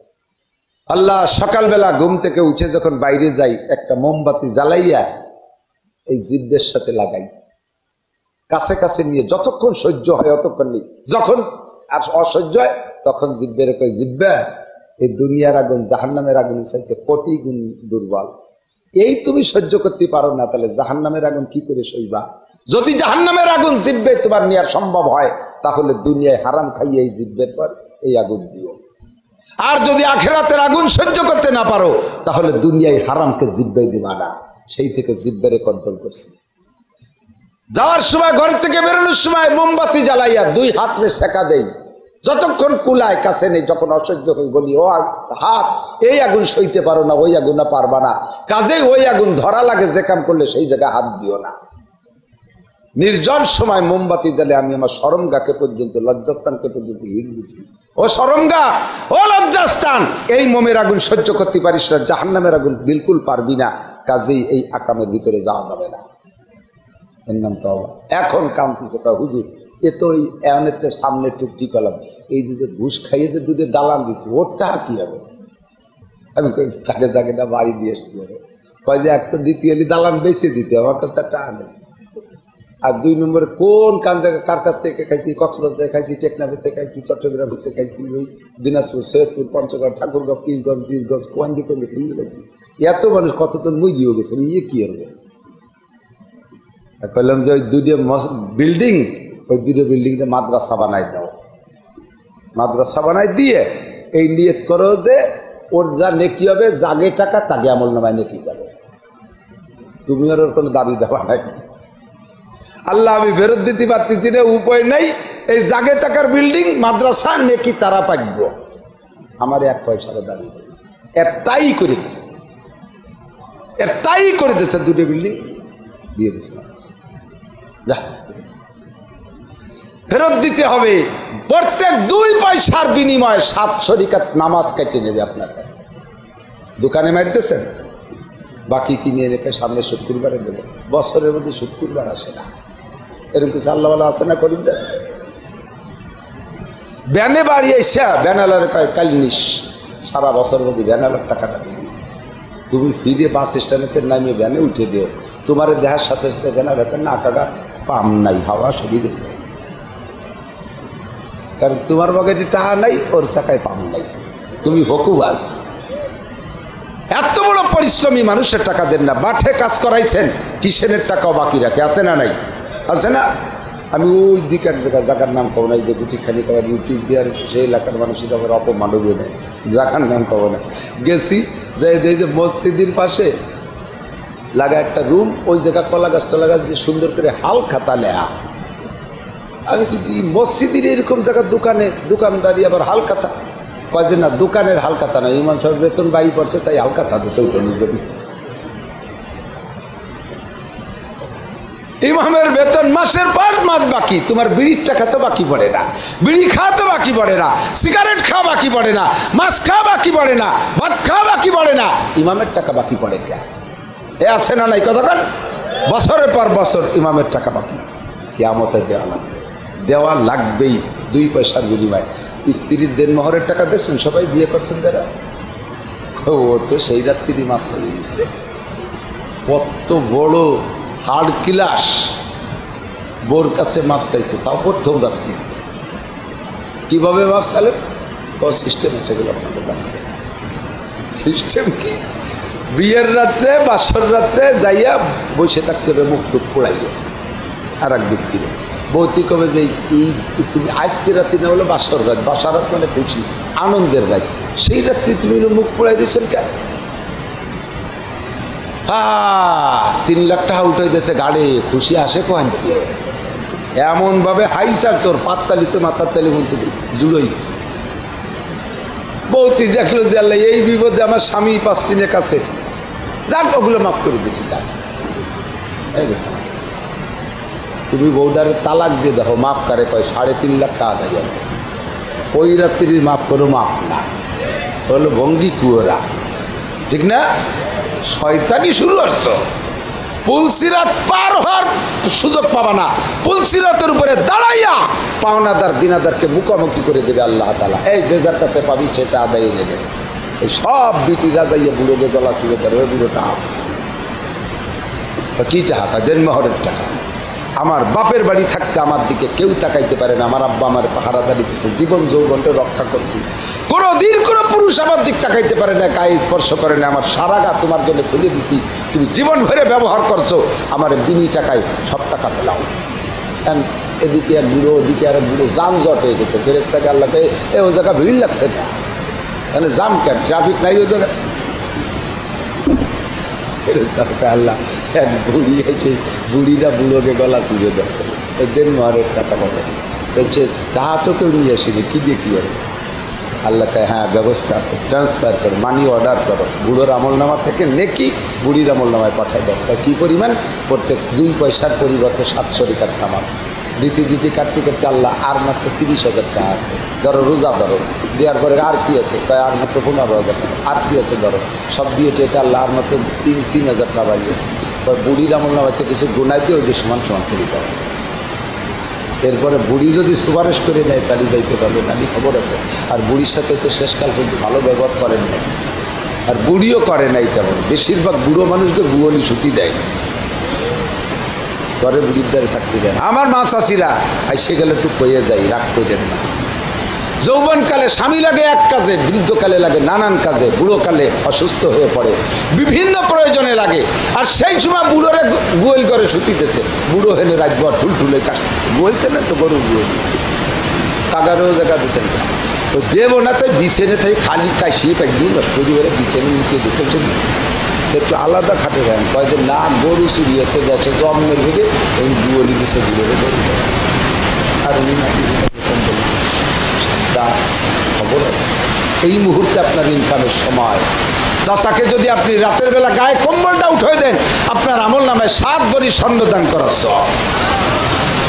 আল্লাহ সকালবেলা ঘুম থেকে উঠে যখন বাইরে যাই, একটা মোমবাতি জ্বালাইয়া এই জিব্বের সাথে লাগাই, কাছে কাছে নিয়ে যতক্ষণ সহ্য হয় অতক্ষণ নিই, যখন আর অসহ্য হয় তখন জিব্বের কই, জিব্বা এই দুনিয়ার আগুন জাহান্নামের আগুনের চাইতে কোটি গুণ দুর্বল, এই তুমি সহ্য করতে পারো না, তাহলে জাহান্নামের আগুন কি করে সইবা? যদি জাহান্নামের আগুন জিব্বে তোমার নেওয়া সম্ভব হয়, তাহলে দুনিয়ায় হারাম খাইয়ে এই জিব্বের পর এই আগুন দিও। আর যদি আখেরাতের আগুন সহ্য করতে না পারো, তাহলে দুনিয়ায় হারামকে জিব্বে দিবা না। সেই থেকে জিব্বেরে কন্ট্রোল করছি। যাওয়ার সময় ঘর থেকে বেরোনোর সময় মোমবাতি জ্বালাইয়া দুই হাতে সেকা দেই, যতক্ষণ কুলায় কাছে নেই, যখন অসহ্য হয়ে বলি ও হাত এই আগুন সইতে পারো না, ওই আগুন পারবা না, কাজেই ওই আগুন ধরা লাগে, যে কাম করলে সেই জায়গায় হাত দিও না। নির্জন সময় মোমবাতি জ্বালে আমি আমার শরমগাকে পর্যন্ত, লজ্জাস্থানকে পর্যন্ত হিট দিছি, ও শরমগা, ও লজ্জাস্থান, এই মোমের আগুন সহ্য করতে পারিস না, জাহান্নামের আগুন বিলকুল পারবি না, কাজেই এই আকামের ভিতরে যাওয়া যাবে না। এর নাম তওবা। এখন কামতেছে হুজুর, এ তো ওই এমনের সামনে টুকটি কলাম, এই যে ঘুষ খাইয়ে যে দুধে দালান দিচ্ছি, ওরটা কি হবে? আমি তাকে তাকে না বাড়ি দিয়ে আসতে হবে, কয় যে একটা দ্বিতীয় দালান বেশি দিতে হবে, আমার কাছে টাকা নেই। আর দুই নম্বরে কোন কান জায়গা কার কাছ থেকে খাইছি, কক্সবাজার থেকে খাইছি, টেকনাফ থেকে খাইছি, চট্টগ্রাম থেকে খাইছি, ওই দিনাজপুর, সৈয়দপুর, পঞ্চগড়, ঠাকুরগাঁও, পীরগঞ্জ, কোয়ান্ডি করলে খেয়ে গেছি। এত মানুষ কতজন মুইও গেছে, ইয়ে কি হবে? বললাম যে ওই দুটো বিল্ডিং, ওই দুটো বিল্ডিংটা মাদ্রাসা বানাই দাও, মাদ্রাসা বানাই দিয়ে এই নিয়ত করো যে ওর যা নেকি হবে, জাগে টাকা তাকে আমল নামায় নেকি যাবে, তুমি ওর কোনো দাবি দেওয়া নাই। আল্লাহ আমি ফেরত দিতে পারতেছি না, উপায় নাই, এই জাগে টাকার বিল্ডিং মাদ্রাসা নেকি তারা পাইব, আমার এক পয়সার দাবি নেই। এটাই করে দিচ্ছে, এটাই করে দিচ্ছে, দুটো বিল্ডিং দিয়ে দিচ্ছে, যা ফেরত দিতে হবে। প্রত্যেক 2 পয়সার বিনিময়ে 700 রিকাত নামাজ কেটে নেবে আপনার কাছ থেকে। দোকানে মারতেছেন, বাকি কিনে রেখে সামনে শুক্রবারে দেবে, বছরের মধ্যে শুক্রবার আসে না, এরকম কিছু আল্লাহ আছে না? করিম ব্যানে বাড়ি এসে ব্যানালার কালিনিস সারা বছর মধ্যে ব্যানালার টাকাটা দিবি, তুমি ফিরে বাস স্ট্যান্ডে নামিয়ে ব্যানে উঠে দিও, তোমার দেহার সাথে সাথে ব্যানার না টাকা পাম নাই, হাওয়া সরিয়ে গেছে, কারণ তোমার পকেটে টাকা নাই, ওর চাকায় পাম নাই, তুমি হকুবাস। এত বড় পরিশ্রমী মানুষের টাকা দেন না, মাঠে কাজ করাইছেন, কিসেনের টাকাও বাকি রাখে, আছে না নাই? আছে না? আমি ওই দিকের জায়গার নাম কব না, যে গুটিখানি খাবার ইউটিউব দেওয়ার সেই এলাকার মানুষের আবার অপমান হবে না, জায়গার নাম কব না। গেছি যে মসজিদের পাশে লাগা একটা রুম, ওই জায়গা কলা গাছ টলা গাছ দিয়ে সুন্দর করে হাল খাতা লেয়া। আমি কি মসজিদের এরকম জায়গার দোকানদারি আবার হাল খাতা কয় যে না, দোকানের হাল খাতা না, ইমাম সাহেব বেতন বাড়ি পড়ছে তাই হাল খাতা দিচ্ছে, ওইটা নিজের ইমামের বেতন মাসের 5 মাস বাকি, তোমার বিড়ির টাকা তো বাকি পড়ে না, বিড়ি খাওয়া তো বাকি পড়ে না, সিগারেট খাওয়া বাকি পড়ে না, মাছ খাওয়া বাকি পড়ে না, ভাত খাওয়া বাকি পড়ে না, ইমামের টাকা বাকি পড়ে কে? এ আছে না নাই কথা? বছরের পর বছর ইমামের টাকা বাকি, কিয়ামতে দেওয়া লাগবেই 2 পয়সার বিনিময়ে। স্ত্রীর দেনমোহরের টাকা দিয়েছেন, সবাই বিয়ে করছেন যারা, ও তো সেই রাত্রি মাপ চালিয়ে দিয়েছে, কত বড় হার্ড ক্লাস, বোর কাছে মাপ চাইছে, তাও প্রথম রাত্রি। কিভাবে মাপ চালেন? ও সিস্টেম আছে, সেগুলো আপনাদের জানতে। সিস্টেম কি? বিয়ের রাত্রে বাসর রাত্রে যাইয়া বসে থাকতে হবে মুখ টুক পোড়াইয়া, আর এক দিক থেকে বৌতি কবে যে এই তুমি আজকে রাত্রি না হলো বাসর রাত, বাসার রাত মানে খুশি আনন্দের রাত, সেই রাত্রি তুমি মুখ পোড়াই দিচ্ছেন কেন? 3 লাখ টাকা উঠে দিয়েছে গাড়ি, খুশি আসে কোন এমন ভাবে হাইসার চোর পাততালিতে মাথার তালি মন্ত্রী জুড়োই গেছে। বৌতি দেখলো যে আল্লাহ এই বিপদে আমার স্বামী পাচ্ছি না কাছে, যাক ওগুলো মাফ করে দিছি, যাক তুমি বউডারে তালাক দিয়ে দেখো, মাফ করে কয় 3.5 লাখ টাকা দেয় যাবে, ওই রাত্রির মাফ করো, মাফ না হলো ভঙ্গি কুয়োরা, ঠিক না? শয়তানি শুরু করছো, পুলসিরাত পার হওয়ার সুযোগ পাবা না, পুলসিরাতের উপরে দাঁড়াইয়া পাওনাদার দিনাদারকে মুখোমুখি করে দেবে আল্লাহ তাআলা। এই যে যার কাছে পাবি সেটা আদায় নেবে। এই সব বিটিরা যাইয়া বুড়োকে গলা ছিল তার ওই বুড়োটা কি টাকা জন্মহরের টাকা। আমার বাপের বাড়ি থাকতে আমার দিকে কেউ তাকাইতে পারে না, আমার আব্বা আমার পাহারাদারি দিচ্ছে, জীবন যৌবনটা রক্ষা করছি, কোনোদিন কোনো পুরুষ আমার দিক তাকাইতে পারে না, গায়ে স্পর্শ করে না, আমার সারা গা তোমার জন্য খুলে দিছি, তুমি জীবন ভরে ব্যবহার করছো, আমার বিনি টাকায় সব টাকা পেলাও। এদিকে আর বুড়ো, ওদিকে আর বুড়ো, যানজট হয়ে গেছে, ফেরেশতাকে আল্লাহকে ও জায়গা ভিড় লাগছে না, মানে জাম কেন, ট্রাফিক নাই ওই জায়গায়। ফেরেশতাকে আল্লাহ এক বুড়ি এসে বুড়িরা বুড়োকে গলা চিরে দিচ্ছে, দেন মারের টাকা পাবে, বলছে তাহা তো কেউ নিয়ে আসেনি, কি দিয়ে কী হবে? আল্লাহ কয় হ্যাঁ ব্যবস্থা আছে, ট্রান্সফার করো, মানি অর্ডার করো, বুড়োর আমলনামা থেকে নেকি বুড়ির আমলনামায় পাঠাই দাও। কী পরিমাণ? প্রত্যেক 2 পয়সার পরিবর্তে 700 টাকার কাম আছে। দিতে কাটতে কাটতে আল্লাহ আর মাত্র 30,000 টাকা আছে, ধরো রোজা ধরো, দেওয়ার পরে আর কি আছে? তাই আর মাত্র 15,000 টাকা, আর কি আছে ধরো, সব দিয়েছে এটা আল্লাহ আর মাত্র 3,000 টাকা বাড়িয়েছে। বুড়ির আমলনামাতে কিছু গুনাইতে ওই যে সমান সমান করে দেওয়া। এরপরে বুড়ি যদি সুপারিশ করে নেয় তাহলে যাইতে পারবে, তাহলে খবর আছে। আর বুড়ির সাথে তো শেষকাল পর্যন্ত ভালো ব্যবহার করেন নাই, আর বুড়িও করে নাই তেমন, বেশিরভাগ বুড়ো মানুষকে বুয়নি ছুটি দেয়, ঘরে বুড়ির দ্বারে থাকতে দেন। আমার মা চাষিরা আইসে গেলে একটু কয়ে যাই, রাগ করেন না। যৌবনকালে স্বামী লাগে এক কাজে, বৃদ্ধকালে লাগে নানান কাজে, বুড়োকালে অসুস্থ হয়ে পড়ে, বিভিন্ন প্রয়োজনে লাগে। আর সেই সময় বুড়োরে গোয়েল করে শুতিতেছে, বুড়ো হেনে রাজভর ঠুলঠুলে কাটতেছে, বলছে না তো গরু গোয়েল কাগারও জায়গা দিচ্ছেন তো দেবো না, তাই বিছেনে তাই খালি কাশিয়ে একদিন পরিবারে বিছেনে নিতে দিতে একটু আলাদা খাটে দেন, কয় যে না গরু চুরিয়েছে যাচ্ছে জন্মের ভেবে এই বুয়লি দিছে বুড়োরে গরু, আর উনি নাকি তার খবর আছে। এই মুহূর্তে আপনার ইনকামের সময়, চাচাকে যদি আপনি রাতের বেলা গায়ে কম্বলটা উঠে দেন, আপনার আমল নামায় 7 ভরি স্বর্ণদান করার সব।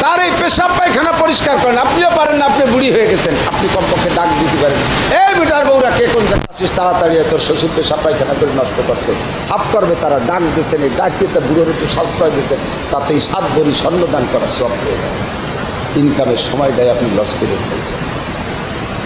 তার এই পেশাব পায়খানা পরিষ্কার করেন, আপনিও পারেন না, আপনি বুড়ি হয়ে গেছেন, আপনি কমপক্ষে ডাক দিতে পারেন, এই বেটার বউরা কে কোন আসিস, তাড়াতাড়ি তোর শ্বশুর পেশাব পায়খানা করে নষ্ট করছে, সাফ করবে, তারা ডাক দিয়েছেন, এই ডাক দিয়ে তার বুড়োর একটু সাশ্রয় দিতেন, তাতেই 7 ভরি স্বর্ণদান করার সব হয়ে যায়। ইনকামের সময়টাই আপনি লস করে ফেলছেন।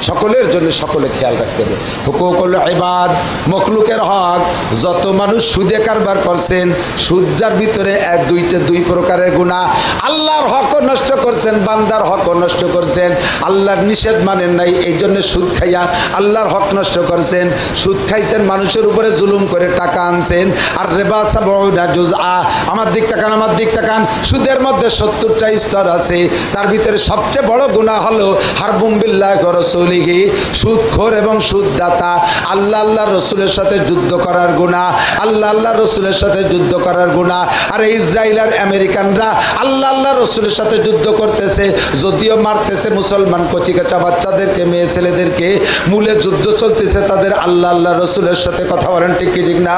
সকলের জন্য সকলে খেয়াল রাখতে হবে। হুকুকুল ইবাদ, মখলুকের হক, যত মানুষ সুদে কারবার করছেন, সুদজার ভিতরে 2 প্রকারের গুনাহ। আল্লাহর হকও নষ্ট করছেন, বান্দার হকও নষ্ট করছেন, আল্লাহর নিষেধ মানেন নাই, এই জন্য সুদ খাইয়া আল্লাহর হক নষ্ট করছেন, সুদ খাইছেন, মানুষের উপরে জুলুম করে টাকা আনছেন। আর রিবা সাবউনা জুজআ, আমার দিক তাকান, আমার দিক তাকান, সুদের মধ্যে 70টা স্তর আছে, তার ভিতরে সবচেয়ে বড় গুনাহ হলো হারবুম বিল্লাহি ওয়া রাসূলিহি, সুদখোর এবং সুদদাতা, আল্লাহ রসুলের সাথে যুদ্ধ করার গুনাহ, আল্লাহ রসুলের সাথে যুদ্ধ করার গুনাহ। আর ইসরায়েল আর আমেরিকানরা আল্লাহ রসুলের সাথে যুদ্ধ করতেছে, যদিও মারতেছে মুসলমান কচিকাচা বাচ্চাদেরকে, মেয়ে ছেলেদেরকে, মূলে যুদ্ধ চলতেছে তাদের আল্লাহ রসুলের সাথে। কথা বলেন ঠিক কি ঠিক না?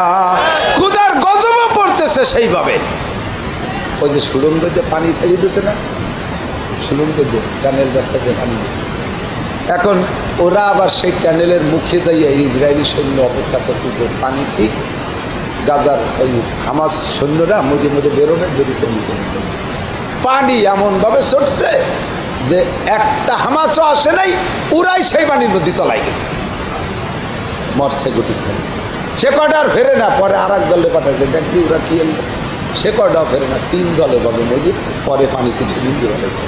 খোদার গজবও পড়তেছে সেইভাবে। ওই যে সুরঙ্গতে পানি ছাড়িয়ে দিয়েছে না, সুরঙ্গে টানেল রাস্তা দিয়ে পানি দিয়েছে, এখন ওরা আবার সেই ক্যানেলের মুখে যাইয়া ইসরায়েলি সৈন্য অপেক্ষা করতে, পানি ঠিক গাজার ওই হামাস সৈন্যরা মধ্যে মধ্যে বেরোবে, বেরিতে নিতে পানি এমনভাবে ছড়ছে যে একটা হামাসও আসে নাই, ওরাই সেই পানির নদী তলায় গেছে, মরছে গুটি। সে কটা আর ফেরে না, পরে আর এক দলে পাঠাইছে, দেখি ওরা কি এলো, সে কটাও ফেরে না, 3 দলে পাবে নদী, পরে পানিতে ঝুলিয়ে দিয়ে ফেলেছে।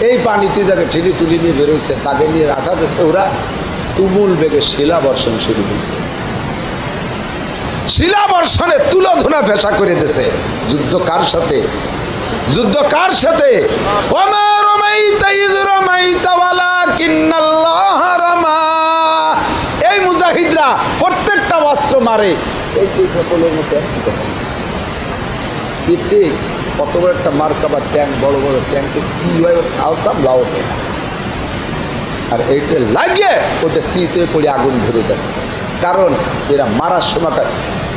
এই পানিতে যাকে ঠেলি তুলি নিয়ে বেরোইছে, তাকে নিয়ে রাখা দিয়েছে, ওরা তুমুল বেগে শিলা বর্ষণ শুরু হয়েছে। শিলাবর্ষণে তুলোধুনা ভেসা করে দিয়েছে। যুদ্ধ কার সাথে? যুদ্ধ কার সাথে? ওমা রামাইতা ইয রামাইতা ওয়ালাকিন্নাল্লাহ রামা। এই মুজাহিদরা প্রত্যেকটা অস্ত্র মারে এই সকলের মধ্যে এতে কত বড় একটা মার্কাবা ট্যাঙ্ক, বড় বড় ট্যাঙ্কে কি হয় সালসাম লাও না, আর এইটা লাগিয়ে ওটা শীতে পড়ে আগুন ধরে যাচ্ছে। কারণ এরা মারার সময়টা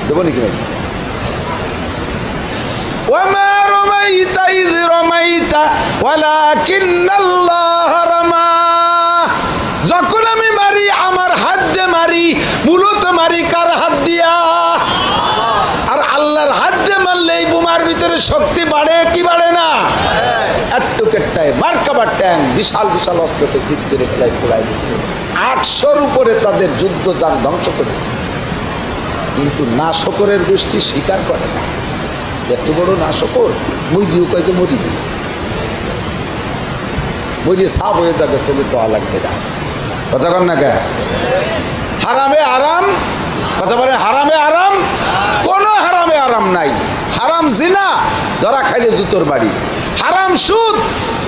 দেবো নাকি ভাই? ওমা রামাইতা ইয রামাইতা ওয়ালাকিন্নাল্লাহ রামা। যখন আমি মারি আমার হাত দিয়ে মারি, মূলত মারি কার হাত দিয়া? আর আল্লাহর হাত দিয়ে মারলে এই বোমার ভিতরে শক্তি বাড়ে কি বাড়ে না? একটুকেরটায় মার্কাবার ট্যাঙ্ক বিশাল বিশাল অস্ত্রকে চিত করে ফেলাই ফেলাই দিচ্ছে। 800-র উপরে তাদের যুদ্ধ যান ধ্বংস করে দিচ্ছে। কিন্তু নাশকরের গোষ্ঠী স্বীকার করে না। এত বড় নাশকর মুইদিও কয়েছে মরি মরিয়ে সাপ হয়ে যাবে, তোকে তো লাগবে না। কথা কন না কে? হারামে আরাম, কথা বলে হারামে আরাম, কোন হারামে আরাম নাই। হারাম জিনা, ধরা খাইলে জুতোর বাড়ি। হারাম সুদ,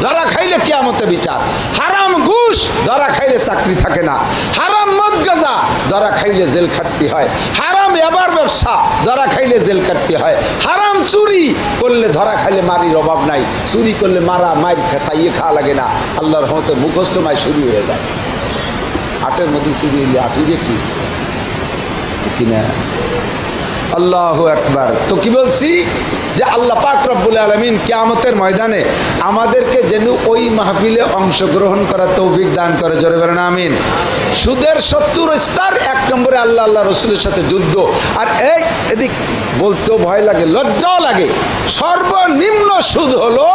ধরা খাইলে কিয়ামতে বিচার। হারাম ঘুষ, ধরা খাইলে চাকরি থাকে না। হারাম মদ গাঁজা, ধরা খাইলে জেল খাটতে হয়। হারাম এবার ব্যবসা, ধরা খাইলে জেল কাটতে হয়। হারাম চুরি করলে ধরা খাইলে মারির অভাব নাই। চুরি করলে মারা মায়ের চাইয়ে খাওয়া লাগে না। আল্লাহর রহমতে মুখস্থ মায় শুরু হয়ে যায়। আটের মধ্যে চুরি হইলে আটিরে কি কিনা? আল্লাহু আকবার। তো কি বলছি যে আল্লাহ পাক রব্বুল আলামিন কিয়ামতের ময়দানে আমাদেরকে যেন ওই মাহফিলে অংশগ্রহণ করার তৌফিক দান করে। জোরে বলেন আমিন। সুদের 70 স্তর, 1 নম্বরে আল্লাহ আল্লাহ রসুলের সাথে যুদ্ধ। আর এই এদিক বলতেও ভয় লাগে, লজ্জাও লাগে। সর্বনিম্ন সুদ হলো,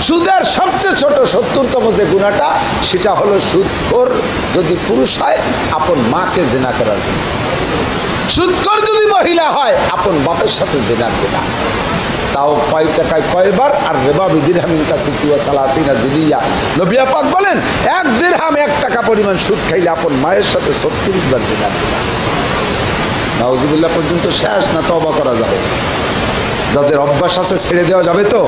সুদের সবচেয়ে ছোট 70তম যে গুনাহটা, সেটা হলো সুদখোর যদি পুরুষ হয় আপন মাকে জিনা করার জন্য। সুদখোর যদি মহিলা হয় আপন বাপের সাথে জিনার গুনাহ। তাও কয় টাকায় কয়বার? আর রেবা বিদিরহামিন কাসিতুয়া সালাসিনা জিনিয়া। নবী পাক বলেন 1 দিরহাম 1 টাকা পরিমাণ সুদ খাইলে আপন মায়ের সাথে 70 বার জিনার গুনাহ। নাউজুবিল্লাহ পর্যন্ত শেষ না তওবা করা যাবে? যাদের অভ্যাস আছে ছেড়ে দেওয়া যাবে তো?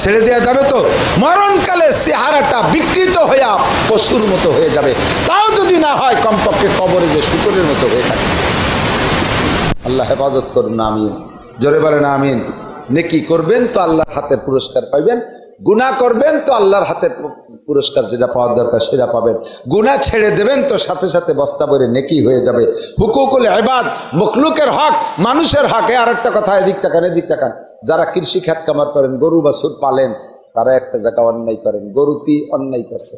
ছেড়ে দেওয়া যাবে তো? মরণকালে চেহারাটা বিকৃত হয়ে পশুর মতো হয়ে যাবে। তাও যদি না হয় কমপক্ষে কবরে যে শুকরের মতো হয়ে থাকে। আল্লাহ হেফাজত করুন, আমিন। জোরে বলেন আমিন। নেকি করবেন তো আল্লাহর হাতে পুরস্কার পাইবেন, গুনাহ করবেন তো আল্লাহর হাতে পুরস্কার যেটা পাওয়ার দরকার সেটা পাবেন। গুনাহ ছেড়ে দেবেন তো সাথে সাথে বস্তা ভরে নেকি হয়ে যাবে। হুকুকুল ইবাদ, মখলুকের হক, মানুষের হক। আর একটা কথা, এদিক তাকান এদিক তাকান। যারা কৃষি খাত কামার করেন, গরু বাছুর পালেন, তারা একটা জায়গা অন্যায় করেন। গরুটি অন্যায় করছে,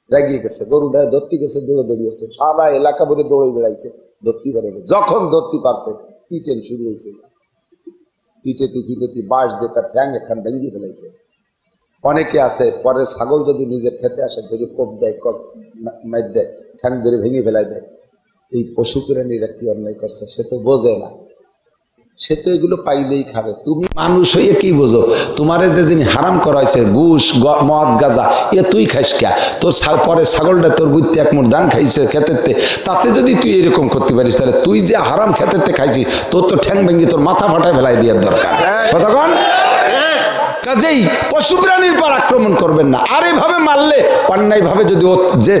রাগিয়ে গেছে, গরুটা ধরতে গেছে, দৌড়ে দৌড়িয়েছে, সারা এলাকা ভরে দৌড়ে বেড়াইছে, ধরতে পারে। যখন ধরতে পারছে পিটেন শুরু হয়েছে, পিটেতি পিটেতি বাঁশ দিয়ে তার ঠ্যাং এখান ভেঙে ফেলাইছে। অনেকে আছে পরে ছাগল যদি নিজের খেতে আসে ধরে কোপ দেয়, মাইর দেয়, ঠ্যাং ধরে ভেঙে ফেলাই দেয়। এই পশু প্রাণীরা কি অন্যায় করছে সে তো বোঝে না, সে তো এগুলো পাইলেই খাবে। তুমি মানুষ হয়ে কি বোঝো? তোমারে যে যিনি হারাম করা হয়েছে ঘুষ মদ গাঁজা, এ তুই খাইস কে? তোর পরে ছাগলটা তোর বুঝতে 1 মুঠ ধান খাইছে খেতেতে, তাতে যদি তুই এরকম করতে পারিস তাহলে তুই যে হারাম খেতেতে খাইছি তোর তো ঠ্যাং ভেঙে তোর মাথা ফাটায় ফেলাই দেওয়ার দরকার। কতক্ষণ? কাজেই পশু প্রাণীর পর আক্রমণ করবেন না। আর এইভাবে মারলে অন্যায় ভাবে যদি যে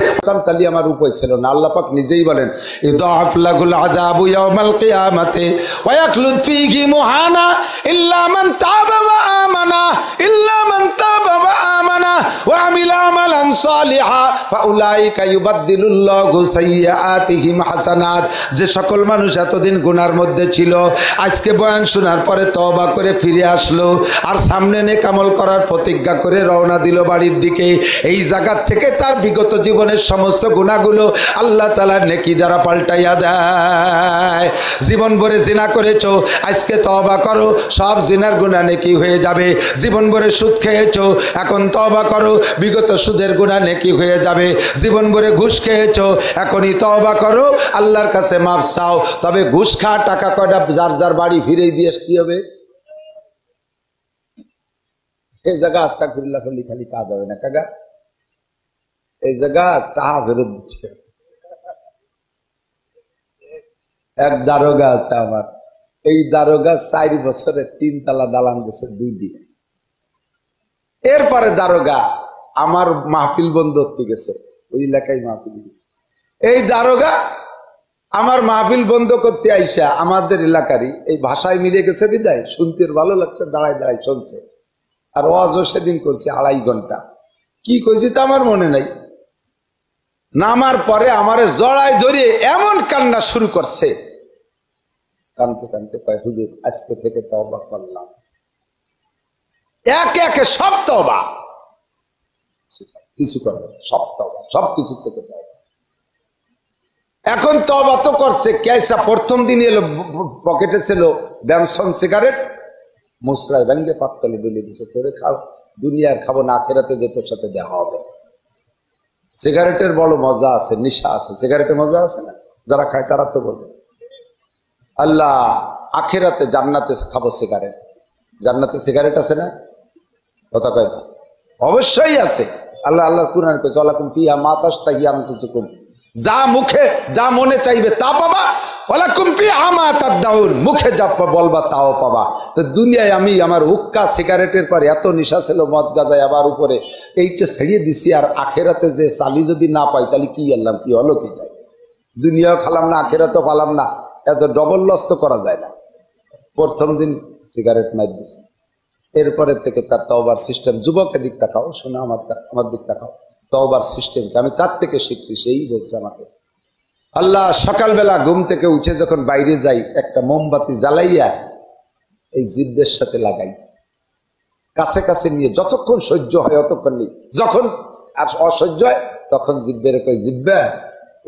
তালি আমার উপায় ছিল না। আল্লাহ পাক নিজেই বলেন ইদাফ লাগুল আযাবু ইয়াউমাল কিয়ামাতি ওয়া ইয়াখলুদ ফীহি মুহানা ইল্লা মান তাবা ওয়া আমানা ইল্লা মান তাবা ওয়া আমানা ওয়া আমিলা আমালান সালিহা ফাউলাইকা ইউবাদদিলুল্লাহু সাইয়্যাতিহিম হাসানাত। যে সকল মানুষ এতদিন গুনার মধ্যে ছিল, আজকে বয়ান শোনার পরে তওবা করে ফিরে আসলো আর সামনে আমল করার প্রতিজ্ঞা করে রওনা দিল বাড়ির দিকে, এই জায়গা থেকে তার বিগত জীবনের সমস্ত গুনাহগুলো আল্লাহ তাআলার নেকি দ্বারা পাল্টাইয়া দেয়। জীবন ভরে জিনা করেছো, আজকে তওবা করো, সব জিনার গুনাহ নেকি হয়ে যাবে। জীবন ভরে সুদ খেয়েছো, এখন তওবা করো, বিগত সুদের গুনাহ নেকি হয়ে যাবে। জীবন ভরে ঘুষ খেয়েছো, এখনই তওবা করো, আল্লাহর কাছে মাফ চাও। তবে ঘুষ খাওয়া টাকা কয়টা যার যার বাড়ি ফিরেই দিয়ে আসতে হবে। এই জায়গা আস্তাগফিরুল্লাহ বললে খালি কাজ হবে না কাকা, এই জায়গা টাকা ফেরত দিচ্ছে। এক দারোগা আছে আমার, এই দারোগা 4 বছরে 3 তলা দালান দিয়েছে 2 দিন। এরপরে দারোগা আমার মাহফিল বন্ধ হতে গেছে, ওই এলাকায় মাহফিল গেছে। এই দারোগা আমার মাহফিল বন্ধ করতে আইসা আমাদের এলাকারই এই ভাষায় মিলে গেছে বিদায়, শুনতে ভালো লাগছে, দাঁড়ায় দাঁড়ায় শুনছে। আর ওয়াজও সেদিন করছে 2.5 ঘন্টা। কি কইছি তা আমার মনে নাই। নামার পরে আমারে জড়ায় ধরে এমন কান্না শুরু করছে, কানতে কানতে কয়, হুজুর আজকে থেকে তওবা করলাম। একে একে সব তওবা, কিছু করে সব তওবা, সব কিছু থেকে তওবা। এখন তওবা তো করছে। কেসা প্রথম দিন এলো, পকেটে ছিল বেনসন সিগারেট, মুসরায় ভেঙ্গে পাততলে বলে দিছে, তোরে খাও, দুনিয়ার খাবো না, আখেরাতে যে তোর সাথে দেখা হবে। সিগারেটের বড় মজা আছে, নেশা আছে। সিগারেটের মজা আছে না, যারা খায় তারা তো বোঝে। আল্লাহ আখেরাতে জান্নাতে খাবো সিগারেট, জান্নাতে সিগারেট আছে না? কথা কয় না? অবশ্যই আছে। আল্লাহ আল্লাহ কুরআনে কইছে, ওয়ালাকুম ফিহা মা তাশতাহি আনফুসুকুম, যা মুখে যা মনে চাইবে তা পাবা, ওয়ালাকুম ফিহা মা তাদউন, মুখে যা বলবা তাও পাবা। তো দুনিয়ায় আমি আমার হুক্কা সিগারেটের পর এত নেশা ছিল, মদ গাঁজায় আবার উপরে এইটা ছেড়িয়ে দিছি, আর আখেরাতে যে চালি যদি না পাই তাহলে কি আল্লাহ, কি হলো কি? দুনিয়াও খালাম না, আখেরাতও পালাম না, এত ডবল লস তো করা যায় না। প্রথম দিন সিগারেট মার দিছে, এরপরের থেকে তার তওবার সিস্টেম, যুবকের দিক তাকাও, শোনা আমার দিক তাকাও, তওবার সিস্টেমকে আমি তার থেকে শিখছি, সেই বলছে আমাকে। আল্লাহ সকালবেলা ঘুম থেকে উঠে যখন বাইরে যাই, একটা মোমবাতি জ্বালাইয়া এই জিব্বের সাথে লাগাই, কাছে কাছে নিয়ে যতক্ষণ সহ্য হয় অতক্ষণ নেই, যখন আর অসহ্য হয় তখন জিব্বের কই, জিব্বা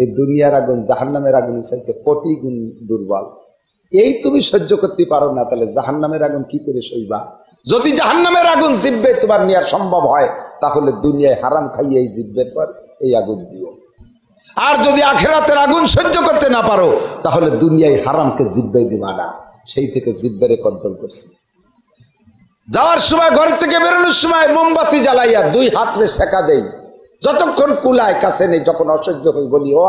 এই দুনিয়ার আগুন জাহান্নামের আগুন চাইতে কোটি গুণ দুর্বল। এই তুমি সহ্য করতে পারো না, তাহলে জাহান্নামের আগুন কি করে সইবা? যদি জাহান্নামের আগুন জিব্বে তোমার নেওয়া সম্ভব হয়, তাহলে দুনিয়ায় হারাম খাইয়ে এই জিব্বের পর এই আগুন দিও। আর যদি আখেরাতের আগুন সহ্য করতে না পারো, তাহলে দুনিয়ায় হারামকে জিব্বে দিবা না। সেই থেকে জিব্বেরে কন্ট্রোল করছি। যাওয়ার সময় ঘর থেকে বেরোনোর সময় মোমবাতি জ্বালাইয়া 2 হাতে সেকা দেই, যতক্ষণ কুলায় কাছে নেই, যখন অসহ্য হই বলি, ও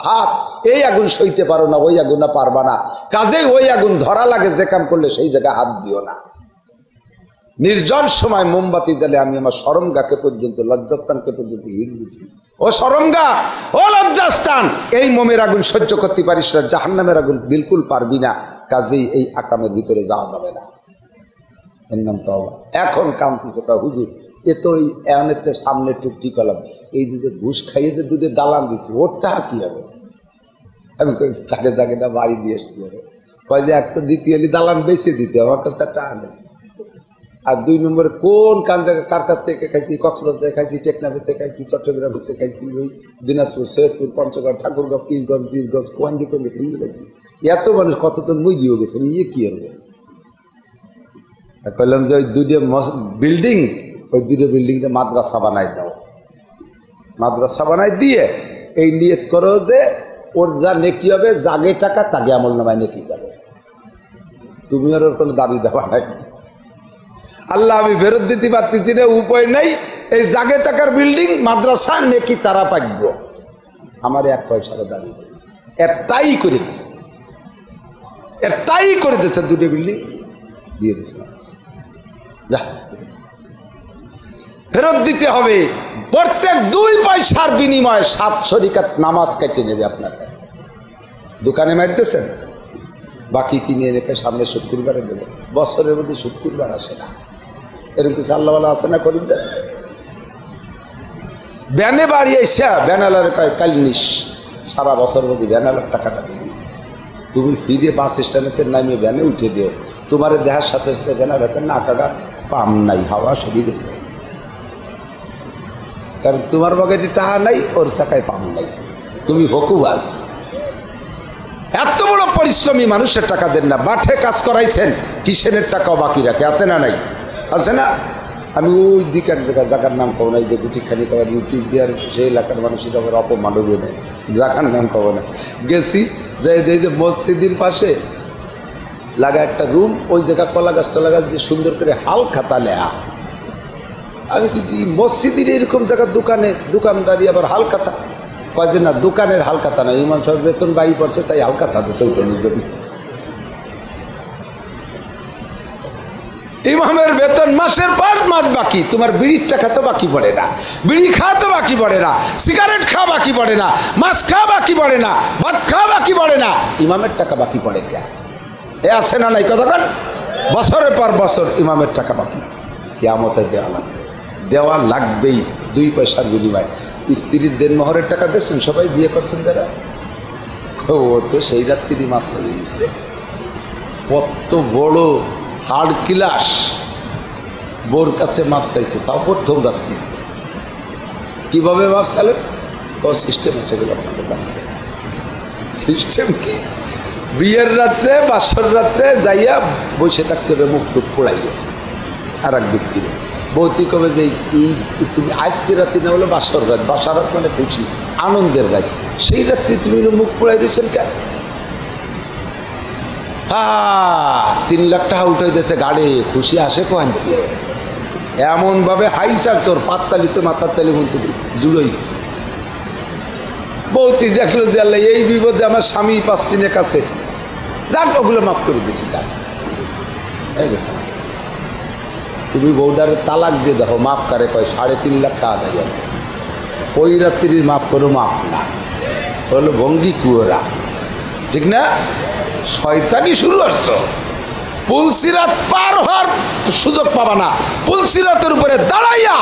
হাত এই আগুন সইতে পারো না, ওই আগুন পারবা না, কাজেই ওই আগুন ধরা লাগে, যে কাম করলে সেই জায়গায় হাত দিও না। নির্জন সময় মোমবাতি জ্বালে আমি আমার শরমগাকে পর্যন্ত, লজ্জাস্থানকে পর্যন্ত হিট দিছি, ও শরমগা, ও লজ্জাস্থান, এই মোমের আগুন সহ্য করতে পারিস না, জাহান্নামের আগুন বিলকুল পারবি না, কাজেই এই আকামের ভিতরে যাওয়া যাবে না। এর নাম তওবা। এখন কামতেছে, হুজুর এ তো ওই এমনের সামনে টুকটি কলাম, এই যে ঘুষ খাইয়ে যে দুধের দালান দিচ্ছি, ওর টাকা কি হবে? আমি কই, তাকে তাকে না বাড়ি দিয়ে আসতে হবে। কয় যে এক তো দ্বিতীয় দালান বেশি দিতে, আমার কাছে তার টাকা নেই। আর 2 নম্বরে কোন কান জায়গা কার কাছ থেকে খাইছি, কক্সবাজার খাইছি, টেকনাফেতে খাইছি, চট্টগ্রামে খাইছি, ওই দিনাজপুর, সৈয়দপুর, পঞ্চগড়, ঠাকুরগাঁও, পীরগঞ্জ, বীরগঞ্জ, কোয়ান্ডি করে খাইছি। এত মানুষ কতজন মুই দিয়ে গেছে, ইয়ে কি হবে? কইলাম যে ওই 2টা বিল্ডিং, ওই 2টা বিল্ডিংটা মাদ্রাসা বানাই দাও, মাদ্রাসা বানাই দিয়ে এই নিয়ত করো যে ওর যা নেকি হবে, জাগে টাকা তাকে আমল নামায় নেকি যাবে, তুমি আর ওর কোনো দাবি দেওয়া নাই। আল্লাহ আমি ফেরত দিতে পারতেছি না, উপায় নাই, এই জাগে টাকার বিল্ডিং মাদ্রাসা নেকি তারা পাইব, আমার 1 পয়সার দাবি নেই। এর তাই করে দিচ্ছে, এর তাই করে দিচ্ছে, 2টা বিল্ডিং দিয়ে দিচ্ছে। যা ফেরত দিতে হবে, প্রত্যেক 2 পয়সার বিনিময়ে 700 রাকাত নামাজ কেটে নেবে আপনার কাছ থেকে। দোকানে মারতেছেন, বাকি কিনে রেখে সামনে শুক্রবারে দেবে, বছরের মধ্যে শুক্রবার আসে না, এরকম কিছু আল্লাহওয়ালা আছে না? করিম ব্যানে বাড়ি এসে ব্যানালার কালিনিস, সারা বছর মধ্যে ব্যানালার টাকাটা দিবি, তুমি ফিরে বাস স্ট্যান্ডের নামিয়ে ব্যানে উঠে দিও, তোমার দেহার সাথে সাথে ব্যানার হাতে না টাকা পাম নাই, হাওয়া সরিয়ে গেছে, কারণ তোমার পকেটে টাকা নাই, ওর চাকায় পাম নাই, তুমি হকুবাস। এত বড় পরিশ্রমী মানুষের টাকা দেন না, মাঠে কাজ করাইছেন, কিষেনের টাকাও বাকি রাখে, আছে না? নাই, আছে না? আমি ওই দিকের জায়গার নাম পাবো না, এই যে দুটিখানি খাবার ইউটিউব দিয়ে সেই এলাকার মানুষের আবার অপমানব নেই, জায়গার নাম পাবো না। গেছি যে এই যে মসজিদের পাশে লাগা একটা রুম, ওই জায়গা কলা গাছ টলা গাছ দিয়ে সুন্দর করে হালখাতা লেয়া। আমি কিন্তু মসজিদের এরকম জায়গার দোকানদারি আবার হালখাতা কয় যে না, দোকানের হালখাতা না, ইমাম সাহেব বেতন বাড়ি পড়ছে তাই হালখাতা চৌটনি যদি ইমামের বেতন মাসের 5 মাস বাকি, তোমার বিড়ির টাকা তো বাকি পড়ে না, বিড়ি খাওয়া তো বাকি পড়ে না, সিগারেট খাওয়া বাকি পড়ে না, মাছ খাওয়া বাকি পড়ে না, ভাত খাওয়া বাকি পড়ে না, ইমামের টাকা বাকি পড়ে কে? এ আছে না নাই কথা বল? বছরের পর বছর ইমামের টাকা বাকি, কিয়ামতে দেওয়া লাগবে, দেওয়া লাগবেই 2 পয়সার বিনিময়। স্ত্রীর দেনমোহরের টাকা দিয়েছেন, সবাই বিয়ে করছেন যারা, ও তো সেই রাত্রি মাপ চালিয়ে দিয়েছে। কত বড় হার্ড ক্লাস, বোর কাছে মাপ চাইছে, তাও প্রথম রাত্রি। কিভাবে মাপ চালেন? ও সিস্টেম আছে, সিস্টেম কি? বিয়ের রাত্রে বাসর রাত্রে যাইয়া বসে থাকতে হবে, মুখ টুক পোড়াইয়া। আর এক দিক থেকে বৌতি কবে যে তুমি আজকে রাত্রি না হলো বাসর রাত, বাসর রাত মানে খুশি আনন্দের রাত, সেই রাত্রি তুমি মুখ পোড়াই দিয়েছেন কেন? 3 লাখ টাকা উঠে দিয়েছে গাড়ি, খুশি আসে কোন এমন ভাবে হাইসার চোর পাততালিতে মাথার তালি বলতে জুড়োই গেছে। বৌতি দেখলো যে আল্লাহ এই বিপদে আমার স্বামী পাচ্ছি না কাছে, যাক ওগুলো মাফ করে দিছি, যাক হয়ে গেছে। তুমি বৌদারে তালাক দিয়ে দেখো, মাফ করে কয় 3.5 লাখ টাকা দেয়, ওই রাত্রির মাফ করো, মাফ না হলো ভঙ্গি কুয়োরা, ঠিক না? শয়তানি শুরু করছো, পুলসিরাত পার হওয়ার সুযোগ পাবা না, পুলসিরাতের উপরে দাঁড়াইয়া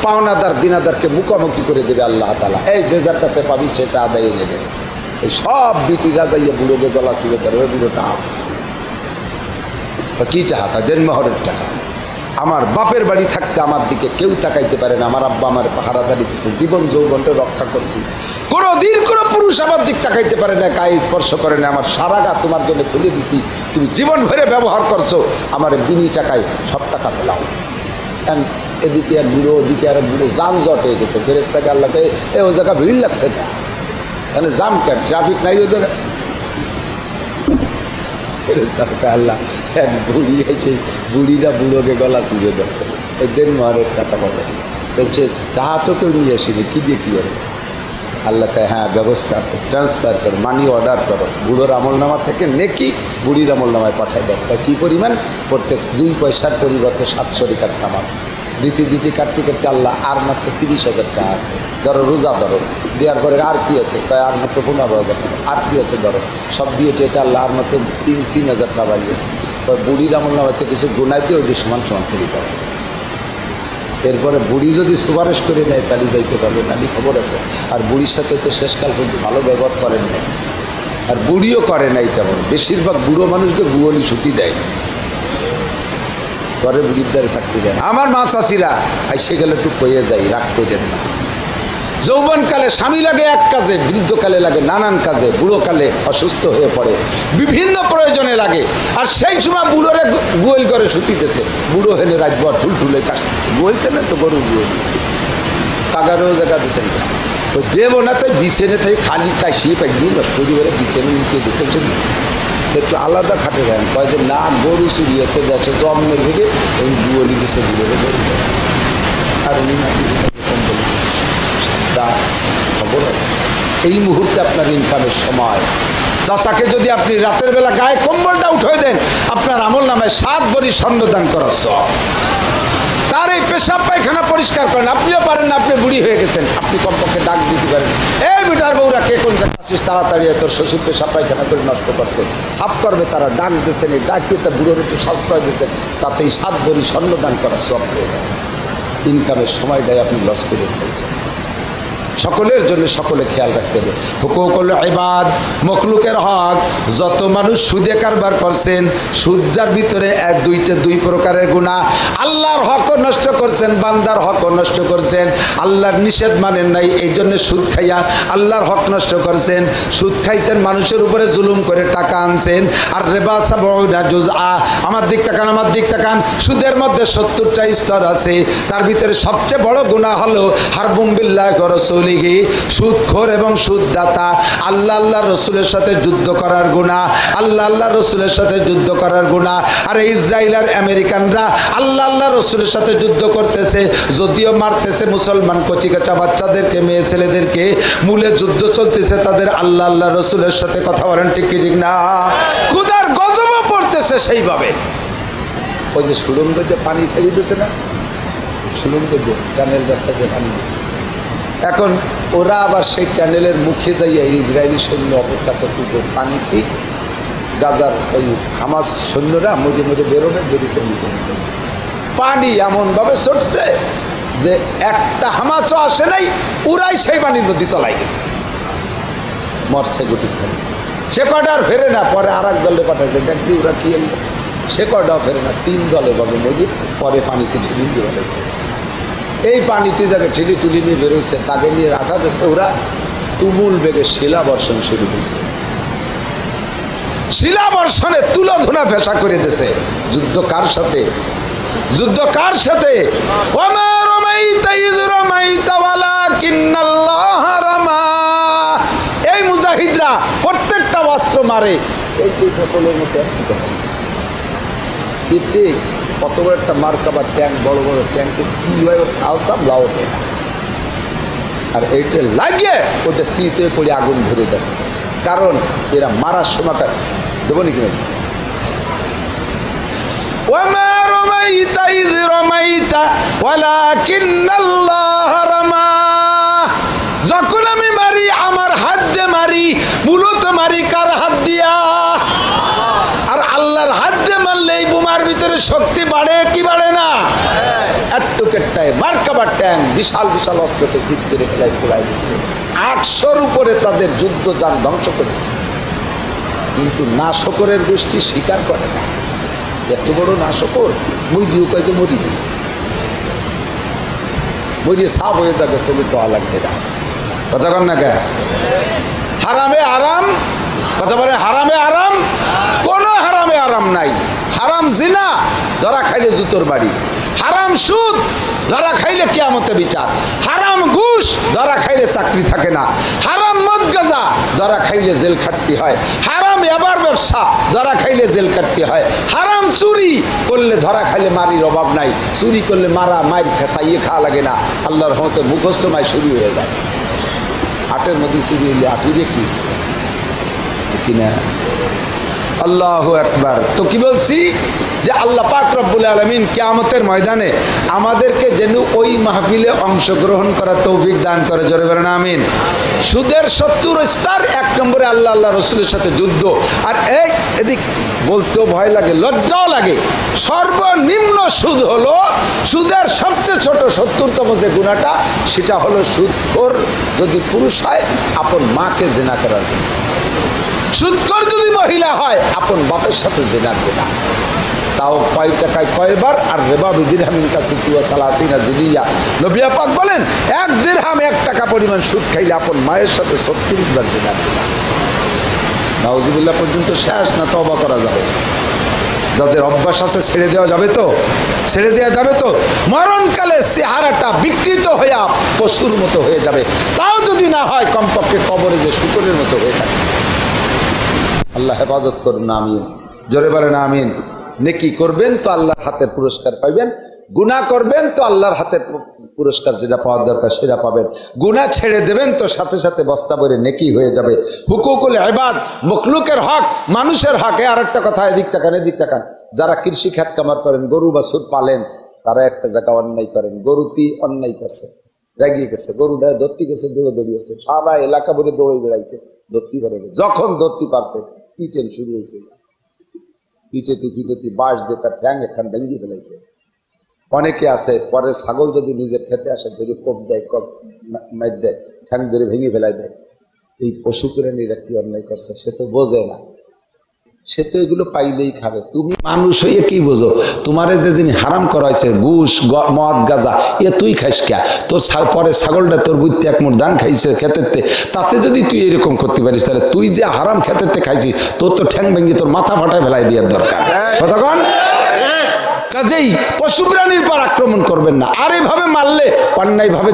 পাওনাদার দিনাদারকে মুখোমুখি করে দেবে আল্লাহ তাআলা। এই যে যার কাছে পাবি সেটা আদায় এনে দেবে। এই সব বিটিরা যাইয়া বুড়োকে গলা ছিল তার ওই বুড়োটা কি টাকা দেনমোহরের টাকা। আমার বাপের বাড়ি থাকতে আমার দিকে কেউ তাকাইতে পারে না, আমার আব্বা আমার পাহারাদারি দিচ্ছে, জীবন যৌবনটা রক্ষা করছি, কোনোদিন কোনো পুরুষ আমার দিক তাকাইতে পারে না, গায়ে স্পর্শ করে না, আমার সারা গা তোমার জন্য খুলে দিছি, তুমি জীবন ভরে ব্যবহার করছো, আমার বিনি টাকায় সব টাকা পেলাম। এদিকে আর বুড়ো, ওদিকে আর বুড়ো, যানজট হয়ে গেছে। ফেরেশতাকে আল্লাহকে ও জায়গা ভিড় লাগছে, মানে জাম কেন, ট্রাফিক নাই ওই জায়গায়? ফেরেশতাকে আল্লাহ এক বুড়ি এসে বুড়িরা বুড়োকে গলা তুলে দিচ্ছে, এই দেনমোহরের টাকা পাবে, বলছে তাহা তো কেউ নিয়ে আসিনি, কি দিয়ে কী করে? আল্লাহ কে হ্যাঁ ব্যবস্থা আছে, ট্রান্সফার করো, মানি অর্ডার করো, বুড়োর আমলনামা থেকে নেকি বুড়ির আমলনামায় পাঠাই দাও। কী পরিমাণ? প্রত্যেক 2 পয়সার পরিবর্তে 700 রেখার নামাজ দিতে দিতে কাটতে কাটতে আল্লাহ আর মাত্র 30,000 টাকা আছে। ধরো রোজা ধরো, দেওয়ার পরে আর কি আছে? তাই আর মাত্র 15,000 টাকা, আর কি আছে ধরো, সব দিয়েছে এটা আল্লাহ আর মাত্র 3,000 টাকা বাড়িয়েছে। বুড়ির আমলনামাতে কিছু গুণাইতে ওই সমান সমান করে দেওয়া। এরপরে বুড়ি যদি সুপারিশ করে নেয় তাহলে যাইতে পারবে না, খবর আছে। আর বুড়ির সাথে তো শেষকাল পর্যন্ত ভালো ব্যবহার করেন নাই, আর বুড়িও করে নাই তেমন। বেশিরভাগ বুড়ো মানুষকে বুড়ি ছুটি দেয়, ঘরে বুড়ির দ্বারে থাকতে দেয়। আমার মা চাষিরা আইসে গেলে একটু কয়ে যাই, রাগ করেন না। যৌবনকালে স্বামী লাগে এক কাজে, বৃদ্ধকালে লাগে নানান কাজে, বুড়োকালে অসুস্থ হয়ে পড়ে, বিভিন্ন প্রয়োজনে লাগে। আর সেই সময় বুড়োরে গোয়েল করে শুতিতেছে, বুড়ো হেনে রাজবর ঠুলঠুলে কাটতেছে, বলছেন তো গরু গোয়েল কাগারও জায়গা দিচ্ছেন তো দেব না, তাই বিছেনে তাই খালি কাশি পাইনি পরিবারে বিছেনে নিতে দিতেছেন, একটু আলাদা খাটে দেন। কয় যে না, গরু চুরিয়েছে, যাচ্ছে জন্মের থেকে ওই গোয়ালি দিচ্ছে, বুড়োরে গরু। আর উনি নাকি খবর আছে। এই মুহূর্তে আপনার ইনকামের সময়, চাচাকে যদি আপনি রাতের বেলা গায়ে কম্বলটা উঠে দেন, আপনার আমল নামায় 7 ভরি স্বর্ণ দান করার সব। তার এই পেশাব পায়খানা পরিষ্কার করেন, আপনিও পারেন না, আপনি বুড়ি হয়ে গেছেন, আপনি কমপক্ষে ডাক দিতে পারেন, এই বেটার বউরা কে কোন আসিস, তাড়াতাড়ি তোর শ্বশুর পেশাব পায়খানা করে নষ্ট করছে, সাফ করবে। তারা ডাক দিয়েছেন, এই ডাক দিয়ে তার বুড়োর একটু সাশ্রয় দিতেন, তাতে এই 7 ভরি স্বর্ণ দান করার সব হয়ে যায়। ইনকামের সময়টাই আপনি লস করে ফেলছেন। সকলের জন্য সকলে খেয়াল রাখতে হবে। হুকুকুল ইবাদ, মখলুকের হক। যত মানুষ সুদে কারবার করছেন, সুদজার ভিতরে 2 প্রকারের গুনাহ। আল্লাহর হকও নষ্ট করছেন, বান্দার হকও নষ্ট করছেন। আল্লাহর নিষেধ মানেন নাই, এই জন্য সুদ খাইয়া আল্লাহর হক নষ্ট করছেন। সুদ খাইছেন, মানুষের উপরে জুলুম করে টাকা আনছেন। আর রিবা সাবউনা জুজআ, আমার দিক তাকান, আমার দিক তাকান। সুদের মধ্যে 70টা স্তর আছে, তার ভিতরে সবচেয়ে বড় গুনাহ হলো হারবুম বিল্লাহি ওয়া রাসূলিহি, সুদখোর এবং সুদদাতা। আল্লাহ রসুলের সাথে যুদ্ধ করার গুনাহ, আল্লাহ রসুলের সাথে যুদ্ধ করার গুনাহ। আর ইসরায়েল আর আমেরিকানরা আল্লাহ রসুলের সাথে যুদ্ধ করতেছে, যদিও মারতেছে মুসলমান কচিকাচা বাচ্চাদেরকে, মেয়ে ছেলেদেরকে, মূলে যুদ্ধ চলতেছে তাদের আল্লাহ রসুলের সাথে। কথা বলেন ঠিক কি ঠিক না? খোদার গজবও পড়তেছে সেইভাবে। ওই যে সুড়ঙ্গ দিয়ে পানি ছেড়ে দিয়েছে না, সুড়ঙ্গ দিয়ে টানেল রাস্তা দিয়ে পানি দিয়েছে। এখন ওরা আবার সেই টানেলের মুখে যাইয়া ইসরায়েলি সৈন্য অপেক্ষা করতে পানি ঠিক গাজার ওই হামাস সৈন্যরা মরে মরে বেরোবে, বেরিতে নিতে পানি এমনভাবে ছড়ছে যে একটা হামাসও আসে নাই, ওরাই সেই পানির নদী তলায় গেছে, মরছে গুটি ফেলে। সে কটা আর ফেরে না, পরে আর এক দলে পাঠাইছে, দেখবি ওরা কি এলো, সে কটাও ফেরে না, 3 দলে ভাবে নদী পরে পানিতে ঝুলিয়ে দিয়ে বেড়েছে। এই পানিতে যাকে ঠেলি টুলি নিয়ে বেরোচ্ছে, তাকে নিয়ে রাখা দিয়েছে ওরা, তুমুল বেগে শিলা বর্ষণ শুরু হয়েছে। শিলা বর্ষণে তুলোধনা পেশা করে দিয়েছে। যুদ্ধ কার সাথে? যুদ্ধ কার সাথে? এই মুজাহিদরা প্রত্যেকটা অস্ত্র মারে এই বোতলের মধ্যে। কত বড় একটা মার্কাবার ট্যাঙ্ক, বড় বড় ট্যাঙ্কে কি হয়, ওর সাল সাপ লাও না, আর এইটা লাগিয়ে ওটা শীতে পড়ে আগুন ধরে যাচ্ছে। কারণ এরা মারার সময়টা দেবো নাকি যখন আমি মারি আমার হাত দিয়ে মারি, মূলত মারি কার হাত দিয়া? আর আল্লাহর হাত দিয়ে মারলে এই বোমার ভিতরে শক্তি বাড়ে কি বাড়ে না? একটুকেরটায় মার্কাবার ট্যাঙ্ক বিশাল বিশাল অস্ত্রকে জিত করে ফেলাই ফেলাই দিচ্ছে। 800-র উপরে তাদের যুদ্ধ যান ধ্বংস করে দিচ্ছে। কিন্তু নাশকরের গোষ্ঠী স্বীকার করে না। এত বড় নাশকর মুরগিও কয়েছে মরিয়ে মরিয়ে সাপ হয়ে যাবে, তুমি তো লাগবে না। কথা কন না কে? হারামে আরাম, কথা বলে হারামে আরাম, কোন হারামে আরাম নাই। হারাম জিনা, ধরা খাইলে জুতোর বাড়ি। হারাম সুদ, ধরা খাইলে কিয়ামতে বিচার। হারাম ঘুষ, ধরা খাইলে চাকরি থাকে না। হারাম মদ গাঁজা, ধরা খাইলে জেল খাটতে হয়। হারাম এবার ব্যবসা, ধরা খাইলে জেল কাটতে হয়। হারাম চুরি করলে ধরা খাইলে মারির অভাব নাই, চুরি করলে মারা মার খেসাইয়ে খাওয়া লাগে না। আল্লাহর রহমতে মুখস্থ মাই শুরু হয়ে যায়। আটের মধ্যে চুরি হইলে আটিরে কি কিনা? আল্লাহু আকবার। তো কি বলছি যে আল্লাহ পাক রব্বুল আলামিন কিয়ামতের ময়দানে আমাদেরকে যেন ওই মাহফিলে অংশগ্রহণ করার তৌফিক দান করে। জোরে বলেন আমিন। সুদের 70 স্তর, 1 নম্বরে আল্লাহ আল্লাহ রসুলের সাথে যুদ্ধ। আর এই এদিক বলতেও ভয় লাগে, লজ্জাও লাগে। সর্বনিম্ন সুদ হলো, সুদের সবচেয়ে ছোট 70তম যে গুনাহটা, সেটা হলো সুদখোর যদি পুরুষ হয় আপন মাকে জিনা করার জন্য। সুদখোর যদি মহিলা হয় আপন বাপের সাথে জিনার গুনাহ। তাও কয় টাকায় কয়বার? আর রেবা বিদিরহামিন কাছে তুয়া সালাসিনা জিনিয়া। নবী পাক বলেন 1 দিরহাম 1 টাকা পরিমাণ সুদ খাইলে আপন মায়ের সাথে 36 বার জিনা গুনাহ। নাউজুবিল্লাহ পর্যন্ত শেষ না তওবা করা যাবে? যাদের অভ্যাস আছে ছেড়ে দেওয়া যাবে তো? ছেড়ে দেওয়া যাবে তো? মরণকালে চেহারাটা বিকৃত হইয়া পশুর মতো হয়ে যাবে। তাও যদি না হয় কমপক্ষে কবরে যে শুকরের মতো হয়ে থাকে। আল্লাহ হেফাজত করুন, আমিন। জোরে বলেন আমিন। নেকি করবেন তো আল্লাহর হাতে পুরস্কার পাইবেন, গুনাহ করবেন তো আল্লাহর হাতে পুরস্কার যেটা পাওয়ার দরকার সেটা পাবেন। গুনাহ ছেড়ে দেবেন তো সাথে সাথে বস্তা ভরে নেকি হয়ে যাবে। হুকুকুল ইবাদ, মখলুকের হক, মানুষের হক। আর একটা কথা, এদিক তাকান এদিক তাকান। যারা কৃষি খাত কামার করেন, গরু বাছুর পালেন, তারা একটা জায়গা অন্যায় করেন। গরুটি অন্যায় করছে, রেগিয়ে গেছে, গরুটা ধরতে গেছে, দৌড়ে দৌড়িয়েছে, সারা এলাকা ভরে দৌড়ে বেড়াইছে, ধরতে পারে। যখন ধরতে পারছে পিটেন শুরু হয়েছে, পিটেতে পিটেতে বাঁশ দিয়ে তার ঠ্যাং একখান ভেঙে ফেলেছে। অনেকে আছে পরে ছাগল যদি নিজের খেতে আসে ধরে কোপ দেয়, কোপ মার দেয়, ঠ্যাং ধরে ভেঙে ফেলাই দেয়। এই পশু প্রাণীরা কি অন্যায় করছে সে তো বোঝে না, সে তো এগুলো পাইলেই খাবে। তুমি মানুষ হয়ে কি বোঝো? তোমারে যে যিনি হারাম করা হয়েছে ঘুষ মদ গাঁজা, এ তুই খাইস কে? তোর পরে ছাগলটা তোর বুঝতে 1 মুঠ ধান খাইছে খেতেতে, তাতে যদি তুই এরকম করতে পারিস তাহলে তুই যে হারাম খেতেতে খাইছিস তোর তো ঠ্যাং ভেঙে তোর মাথা ফাটায় ফেলাই দেওয়ার দরকার। কতক্ষণ? কাজেই পশু প্রাণীর পর আক্রমণ করবেন না। আর এইভাবে মারলে অন্যায় ভাবে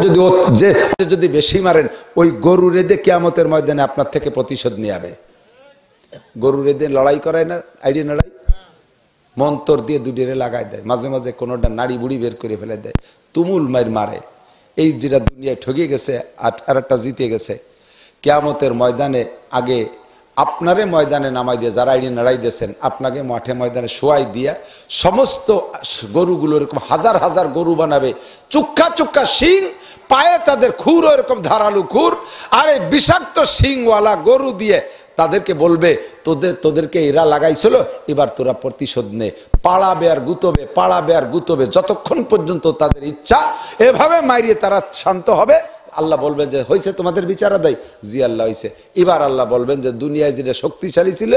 যদি বেশি মারেন, ওই গরু রেদে কিয়ামতের ময়দানে আপনার থেকে প্রতিশোধ নিয়ে যাবে। গরুর এদের লড়াই করায় না, আইডিয়া লড়াই, মন্তর দিয়ে দুটিরে লাগাই দেয়, মাঝে মাঝে কোনোটা নাড়ি বুড়ি বের করে ফেলে দেয়, তুমুল মার মারে। এই যেটা দুনিয়ায় ঠকে গেছে আর একটা জিতে গেছে। কিয়ামতের ময়দানে আগে আপনারে ময়দানে নামাই দিয়ে যারা আইনি নাড়াই দিয়েছেন, আপনাকে মাঠে ময়দানে শোয়াই দিয়া সমস্ত গরুগুলো এরকম হাজার হাজার গরু বানাবে, চুক্কা চুক্কা শিং, পায়ে তাদের খুর এরকম ধারালু খুর, আর এই বিষাক্ত শিংওয়ালা গরু দিয়ে তাদেরকে বলবে তোদেরকে এরা লাগাইছিল, এবার তোরা প্রতিশোধ নে, পাড়াবে আর গুতবে, পাড়াবে আর গুতবে, যতক্ষণ পর্যন্ত তাদের ইচ্ছা এভাবে মারিয়ে তারা শান্ত হবে। আল্লাহ বলবেন যে হয়েছে তোমাদের বিচার আদায়, জি আল্লাহ হয়েছে। এবার আল্লাহ বলবেন যে দুনিয়ায় যেটা শক্তিশালী ছিল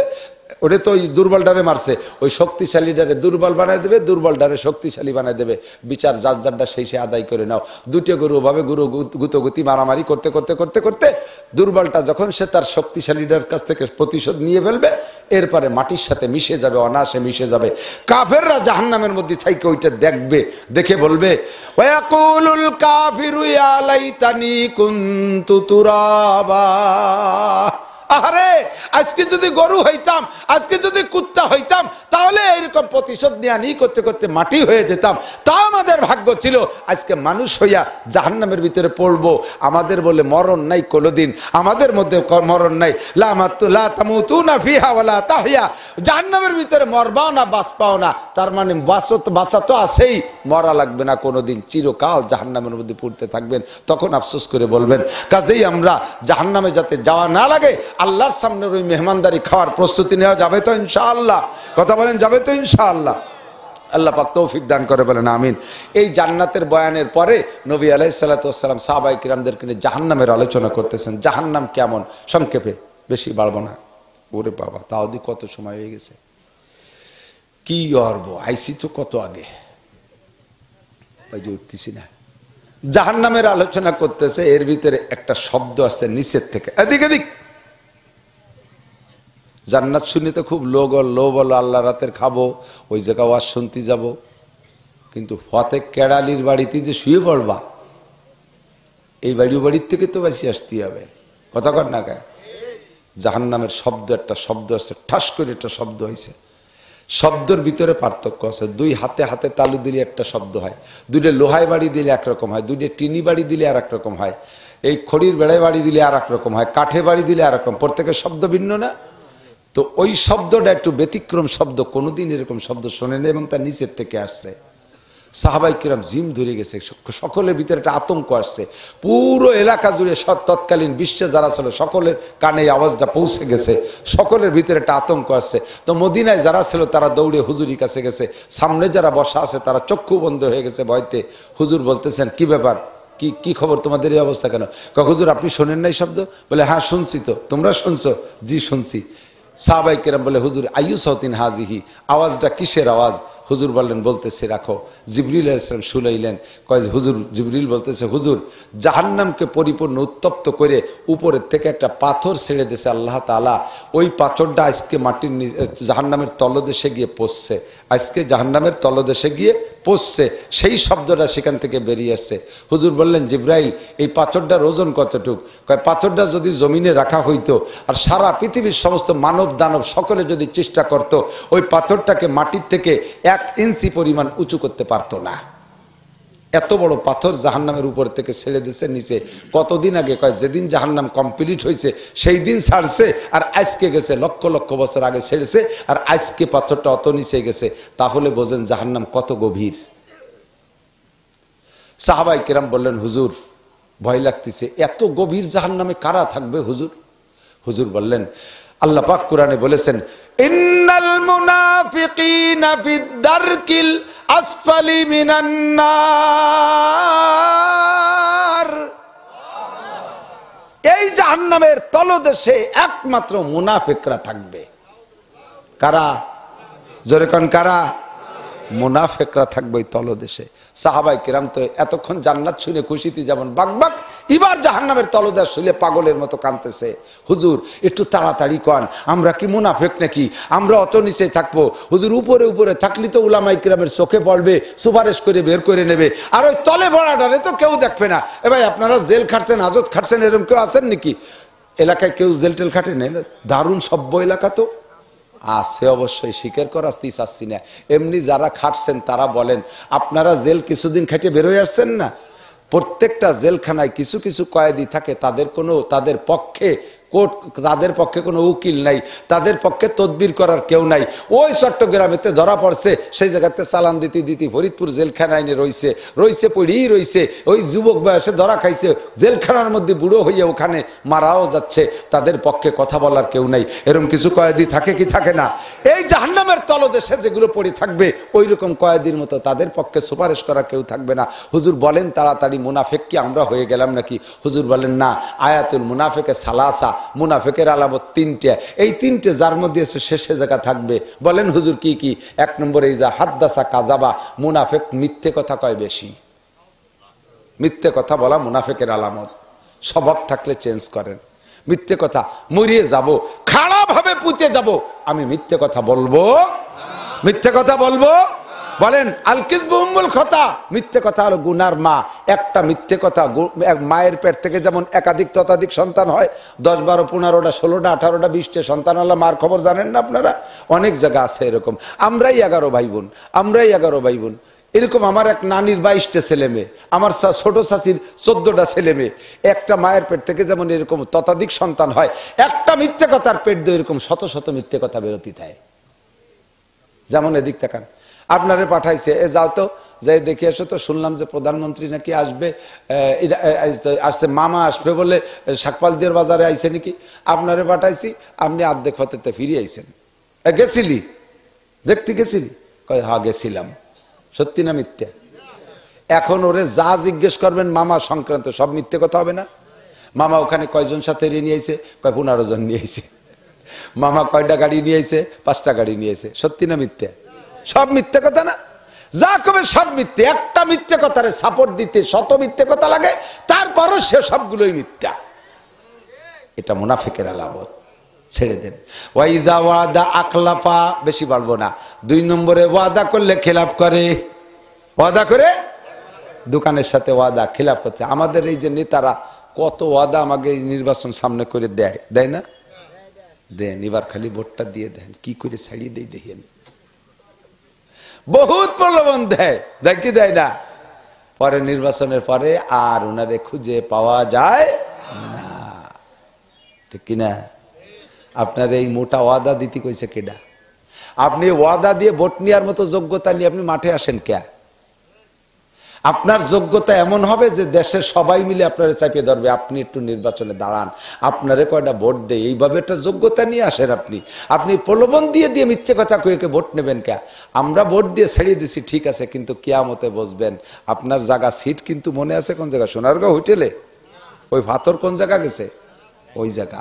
ওটা তো ওই দুর্বলটারে মারছে, ওই শক্তিশালীটারে দুর্বল বানায় দেবে, দুর্বলটারে শক্তিশালী বানায় দেবে, বিচার যার যারটা সেই সে আদায় করে নাও। দুটো গরু ভাবে গরু গুতগুতি মারামারি করতে করতে করতে করতে দুর্বলটা যখন সে তার শক্তিশালীটার কাছ থেকে প্রতিশোধ নিয়ে ফেলবে, এরপরে মাটির সাথে মিশে যাবে, অনায়াসে মিশে যাবে। কাফেররা জাহান্নামের মধ্যে থাইকে ওইটা দেখবে, দেখে বলবে ওয়াকুলুল কাফিরু ইয়া লাইতানি কুনতু তুরাবা, আরে আজকে যদি গরু হইতাম, আজকে যদি কুত্তা হইতাম, তাহলে এরকম প্রতিশোধ নেওয়া করতে করতে মাটি হয়ে যেতাম। তা আমাদের ভাগ্য ছিল আজকে মানুষ হইয়া জাহান্নামের ভিতরে পড়বো। আমাদের বলে মরণ নাই কোনোদিন, আমাদের মধ্যে মরণ নাই, লা তামুতুনা ফিহা ওয়ালা তাহইয়া, জাহান্নামের ভিতরে মরবাও না বাঁচপাও না, তার মানে বাঁচা তো আছেই, মরা লাগবে না কোনোদিন, চিরকাল জাহান্নামের মধ্যে পড়তে থাকবেন। তখন আফসোস করে বলবেন, কাজেই আমরা জাহান্নামে যাতে যাওয়া না লাগে, আল্লাহর সামনের ওই মেহমানদারি খাওয়ার প্রস্তুতি নেওয়া যাবে তো ইনশাআল্লাহ? কথা বলেন, যাবে তো ইনশাআল্লাহ? আল্লাহ পাক তৌফিক দান করে, বলেন আমিন। এই জান্নাতের বয়ানের পরে নবী আলাইহিস সালাতু ওয়াস সালাম সাহাবায়ে কিরামদেরকে নিয়ে জাহান্নামের আলোচনা করতেছেন। জাহান্নাম কেমন, সংক্ষেপে, বেশি বাড়বো না। ওরে বাবা, তাও দি কত সময় হয়ে গেছে, কি করব, আইসি তো কত আগে, উঠতেছি না। জাহান্নামের আলোচনা করতেছে, এর ভিতরে একটা শব্দ আসছে নিচের থেকে, এদিক এদিক। জান্নাত শুনি তো খুব লোভ হলো, আল্লাহ রাতের খাবো, ওই জায়গা ওয়াজ শুনতে যাব, কিন্তু ফতে কেড়ালির বাড়িতে যে শুয়ে পড়বা, এই বাড়ির থেকে তো বেশি আসতে হবে। কথা কর না গায়ে। জাহান্নামের শব্দ, একটা শব্দ আছে, ঠাস করে একটা শব্দ হয়েছে। শব্দের ভিতরে পার্থক্য আছে। দুই হাতে হাতে তালু দিলে একটা শব্দ হয়, দুইটা লোহায় বাড়ি দিলে একরকম হয়, দুইটা টিনি বাড়ি দিলে আর এক রকম হয়, এই খড়ির বেড়ায় বাড়ি দিলে আর এক রকম হয়, কাঠে বাড়ি দিলে আর রকম, প্রত্যেকের শব্দ ভিন্ন না? তো ওই শব্দটা একটু ব্যতিক্রম শব্দ, কোনোদিন এরকম শব্দ শোনেনি এবং তার নিচের থেকে আসছে। সাহাবাই কিরাম জিম ধরে গেছে, সকলের ভিতরে একটা আতঙ্ক আসছে, পুরো এলাকা জুড়ে তৎকালীন বিশ্বে যারা ছিল সকলের কানে আওয়াজটা পৌঁছে গেছে, সকলের ভিতরে একটা আতঙ্ক আসছে। তো মদিনায় যারা ছিল তারা দৌড়ে হুজুরের কাছে গেছে, সামনে যারা বসা আছে তারা চক্ষু বন্ধ হয়ে গেছে ভয়তে। হুজুর বলতেছেন, কি ব্যাপার, কি খবর, তোমাদের এই অবস্থা কেন? হুজুর আপনি শোনেন নাই শব্দ? বলে হ্যাঁ শুনছি। তো তোমরা শুনছো? জি শুনছি। সাহাবাই কেরাম বলে, হুজুর আইয়ু সাউতিন হাজিহি, আওয়াজটা কিসের আওয়াজ? হুজুর বললেন, বলতেছে রাখো। জিবরিল আলাইহিস সালাম শুনাইলেন, কয় হুজুর, জিবরিল বলতেছে, হুজুর জাহান্নামকে পরিপূর্ণ উত্তপ্ত করে উপরের থেকে একটা পাথর ছেড়ে দিয়েছে আল্লাহ তাআলা, ওই পাথরটা আজকে মাটির জাহান্নামের তলদেশে গিয়ে পড়ছে, আজকে জাহান্নামের তলদেশে গিয়ে পড়ছে, সেই শব্দটা সেখান থেকে বেরিয়ে আসছে। হুজুর বললেন, জিবরাইল এই পাথরটার ওজন কতটুক? কয় পাথরটা যদি জমিনে রাখা হইতো আর সারা পৃথিবীর সমস্ত মানব দানব সকলে যদি চেষ্টা করত, ওই পাথরটাকে মাটির থেকে 1 ইঞ্চি পরিমাণ উঁচু করতে পারতো না। এত বড় পাথর জাহান্নামের উপর থেকে ছেড়ে দিচ্ছে নিচে। কতদিন আগে? কয় যেদিন জাহান্নাম কমপ্লিট হয়েছে সেই দিন ছাড়ছে, আর আজকে গেছে, লক্ষ লক্ষ বছর আগে ছেড়েছে, আর আজকে পাথরটা অত নিচে গেছে। তাহলে বোঝেন জাহান্নাম কত গভীর। সাহাবাই কেরাম বললেন, হুজুর ভয় লাগতেছে, এত গভীর জাহান্নামে কারা থাকবে হুজুর? হুজুর বললেন, আল্লাহ পাক কোরআনে বলেছেন, ইন্নাল মুনাফিকিনা ফিদ দারকিল আসফালি মিনান নার, এই জাহান্নামের তলদেশে একমাত্র মুনাফিকরা থাকবে। কারা? জোরে কোন কারা? মুনাফিকরা থাকবে ওই তলদেশে। সাহাবাই কিরাম তো এতক্ষণ জান্নাত শুনে খুশিতে যেমন বাকবাক, এবার জাহান্নামের তলদেশ শুনে পাগলের মতো কাঁদতেছে। হুজুর একটু তাড়াতাড়ি কন, আমরা কি মুনাফিক নাকি? আমরা অত নিচে থাকবো? হুজুর উপরে উপরে থাকলে তো উলামাই কিরামের চোখে পড়বে, সুপারিশ করে বের করে নেবে, আর ওই তলে ভরাটারে তো কেউ দেখবে না। এ ভাই আপনারা জেল খাটছেন, হাজত খাটছেন, এরকম কেউ আছেন নাকি? এলাকায় কেউ জেল টেল খাটে নেই? দারুণ সভ্য এলাকা তো আছে, অবশ্যই স্বীকার করা চাচ্ছি না। এমনি যারা খাটছেন তারা বলেন, আপনারা জেল কিছুদিন খাটে বেরোয় আসছেন না? প্রত্যেকটা জেলখানায় কিছু কিছু কয়েদি থাকে, তাদের পক্ষে কোর্ট, তাদের পক্ষে কোনো উকিল নাই, তাদের পক্ষে তদবির করার কেউ নাই। ওই চট্টগ্রামেতে ধরা পড়ছে, সেই জায়গাতে চালান দিতে দিতে ফরিদপুর জেলখানায় রইছে পড়েই রইছে। ওই যুবক বয়সে ধরা খাইছে, জেলখানার মধ্যে বুড়ো হইয়া ওখানে মারাও যাচ্ছে, তাদের পক্ষে কথা বলার কেউ নাই। এরকম কিছু কয়েদি থাকে কি থাকে না? এই জাহান্নামের তলদেশে যেগুলো পড়ে থাকবে ওই রকম কয়েদির মতো তাদের পক্ষে সুপারিশ করা কেউ থাকবে না। হুজুর বলেন তাড়াতাড়ি মুনাফেক কি আমরা হয়ে গেলাম নাকি? হুজুর বলেন না, আয়াতুল মুনাফেকে সালাসা, মুনাফেকের আলামত তিনটে, এই তিনটে যার মধ্যে এসে শেষে জায়গা থাকবে। বলেন হুজুর কি কি? এক নম্বরে এই যা হাদ্দাসা কাজাবা, মুনাফেক মিথ্যে কথা কয় বেশি। মিথ্যে কথা বলা মুনাফেকের আলামত। স্বভাব থাকলে চেঞ্জ করেন। মিথ্যে কথা, মরিয়ে যাব, খারাপ ভাবে পুঁতে যাব, আমি মিথ্যে কথা বলবো? মিথ্যে কথা বলবো? বলেন আল কিযবু উম্মুল খতা, মিথ্যে কথা হলো গুনার মা। একটা মিথ্যে কথা, মায়ের পেট থেকে যেমন একাধিক ততাধিক সন্তান হয়, 10, 12, 15টা, 16টা, 18টা, 20টা সন্তান হলো, মার খবর জানেন না আপনারা? অনেক জায়গা আছে এরকম। আমরাই 11 ভাই বোন। এরকম আমার এক নানির 22টা ছেলে মেয়ে, আমার ছোট চাচির 14টা ছেলে মেয়ে। একটা মায়ের পেট থেকে যেমন এরকম ততাধিক সন্তান হয়, একটা মিথ্যে কথার পেট দিয়ে এরকম শত শত মিথ্যে কথা বেরোতে দেয়। যেমন এদিক তাকান, আপনারে পাঠাইছে, এ যাও তো, যাই দেখে এসো তো, শুনলাম যে প্রধানমন্ত্রী নাকি আসবে, আসছে, মামা আসবে বলে শাকপালদিয়ার বাজারে আইছে নাকি, আপনারে পাঠাইছি, আপনি আর্ধেক হতে ফিরে আইছেন। গেছিলি দেখতে? গেছিলি? কয় হ্যাঁ গেছিলাম। সত্যি না মিথ্যা? এখন ওরে যা জিজ্ঞেস করবেন মামা সংক্রান্ত সব মিথ্যে কথা হবে না? মামা ওখানে কয়জন সাথে নিয়ে আইছে? কয় 15 জন নিয়ে আইছে। মামা কয়টা গাড়ি নিয়ে আইছে? 5টা গাড়ি নিয়ে আইছে। সত্যি না মিথ্যা? সব মিথ্যে কথা না? যা কবে সব মিথ্যে। একটা মিথ্যে কথারে সাপোর্ট দিতে শত মিথ্যে কথা লাগে, তারপরও সে সবগুলোই মিথ্যা। এটা মুনাফিকের আলামত। ছেড়ে দেন। ওয়াইজা ওয়াদা আখলাফা, বেশি বলবো না। 2 নম্বরে ওয়াদা করলে খেলাফ করে। ওয়াদা করে দোকানের সাথে ওয়াদা খেলাফ করছে। আমাদের এই যে নেতারা কত ওয়াদা আমাকে নির্বাচন সামনে করে দেয় না? দেন, এবার খালি ভোটটা দিয়ে দেন, কি করে ছাড়িয়ে দেয় দেখেন। বহুত প্রলোভন দেয় কি দেয় না? পরে নির্বাচনের পরে আর ওনারে খুঁজে পাওয়া যায় না। ঠিক কিনা? আপনার এই মোটা ওয়াদা দিতে কইছে কেডা? আপনি ওয়াদা দিয়ে ভোট নেওয়ার মতো যোগ্যতা নিয়ে আপনি মাঠে আসেন কে? আপনার যোগ্যতা এমন হবে যে দেশের সবাই মিলে আপনারে চাপিয়ে ধরবে, আপনি একটু নির্বাচনে দাঁড়ান, আপনারে কয়টা ভোট দেয়, এইভাবে একটা যোগ্যতা নিয়ে আসেন। আপনি প্রলোভন দিয়ে মিথ্যে কথা কয়েকে ভোট নেবেন কে? আমরা ভোট দিয়ে ছাড়িয়ে দিছি ঠিক আছে, কিন্তু কিয়ামতে বসবেন, আপনার জায়গা সিট কিন্তু মনে আছে কোন জায়গা? সোনারগাঁও হোটেলে ওই ভাতর কোন জায়গা গেছে? ওই জায়গা।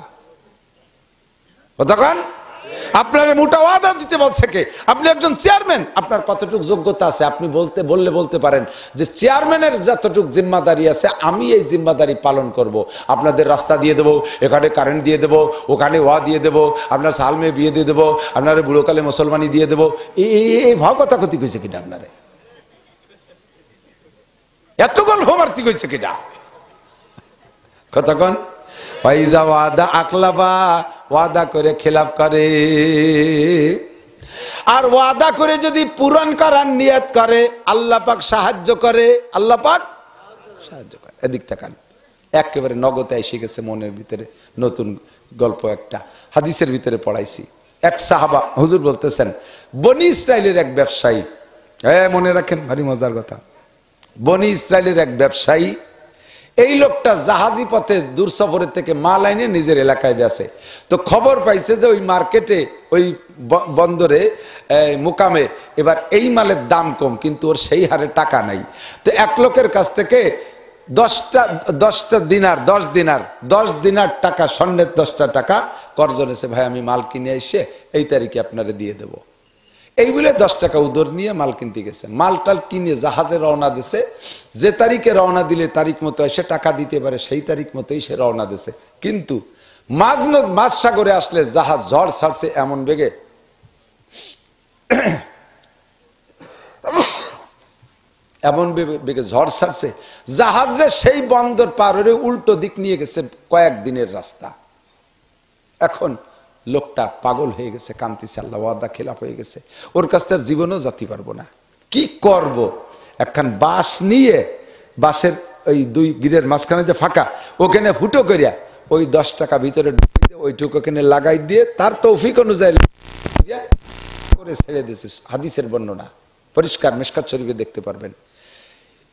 তখন আপনার মোটা ওয়াদা দিতে বলছে কে? আপনি একজন চেয়ারম্যান, আপনার কতটুকু যোগ্যতা আছে? আপনি বলতে পারেন যে চেয়ারম্যানের যতটুকু জিম্মাদারি আছে আমি এই জিম্মাদারি পালন করব। আপনাদের রাস্তা দিয়ে দেবো, এখানে কারেন্ট দিয়ে দেবো, ওখানে ওয়া দিয়ে দেবো, আপনার সাল মেয়ে বিয়ে দিয়ে দেবো, আপনার বুড়োকালে মুসলমানি দিয়ে দেবো। এই ভাব কথা ক্ষতি কইছে কিনা? আপনারে এত গল্প মারতি কইছে কিনা? কতক্ষণ ওয়াইজা ওয়াদা আখলাফা, ওয়াদা করে খেলাফ করে। আর ওয়াদা করে যদি পূরণ করার নিয়ত করে, আল্লাহ পাক সাহায্য করে। আল্লাহ পাক সাহায্য করে। এদিক তাকান, একেবারে নগদে এসে গেছে মনের ভিতরে। নতুন গল্প একটা হাদিসের ভিতরে পড়াইছি। এক সাহাবা হুজুর বলতেছেন, বনি ইসরাইলের এক ব্যবসায়ী, মনে রাখেন ভারী মজার কথা, বনি ইসরাইলের এক ব্যবসায়ী, এই লোকটা জাহাজি পথে দূর সফরের থেকে মাল আইনে নিজের এলাকায় বেচে। তো খবর পাইছে যে ওই মার্কেটে, ওই বন্দরে, মুকামে এবার এই মালের দাম কম, কিন্তু ওর সেই হারে টাকা নাই। তো এক লোকের কাছ থেকে 10 দিনার টাকা, স্বর্ণের 10টা টাকা কর্জ নেছে। ভাই আমি মাল কিনে এসে এই তারিখে আপনারে দিয়ে দেবো। এই বলে 10 টাকা উদর নিয়ে মাল কিনতে গেছে। মালটাল কিনে জাহাজে রওনা দিছে। যে তারিখে রওনা দিলে তারিখ মতো এসে টাকা দিতে পারে, সেই তারিখ মতোই সে রওনা দিছে। কিন্তু মাঝ সাগরে আসলে জাহাজ ঝড় ছাড়ছে এমন বেগে, ঝড় ছাড়ছে, জাহাজে সেই বন্দর পার হয়ে উল্টো দিক নিয়ে গেছে কয়েকদিনের রাস্তা। এখন লোকটা পাগল হয়ে গেছে, কান্তিছে, আল্লাহ ওয়াদা খেলাফ হয়ে গেছে, ওর কাছ থেকে জীবনও যেতে পারবো না, কি করব? একখান বাঁশ নিয়ে, বাঁশের ওই 2 গিরের মাঝখানে যে ফাঁকা, ওখানে ফুটো করিয়া ওই 10 টাকা ভিতরে ওইটুকু ওখানে লাগাই দিয়ে তার তৌফিক অনুযায়ী করে ছেড়ে দিয়েছে। হাদিসের বর্ণনা পরিষ্কার, মিশকাত শরীফে দেখতে পারবেন।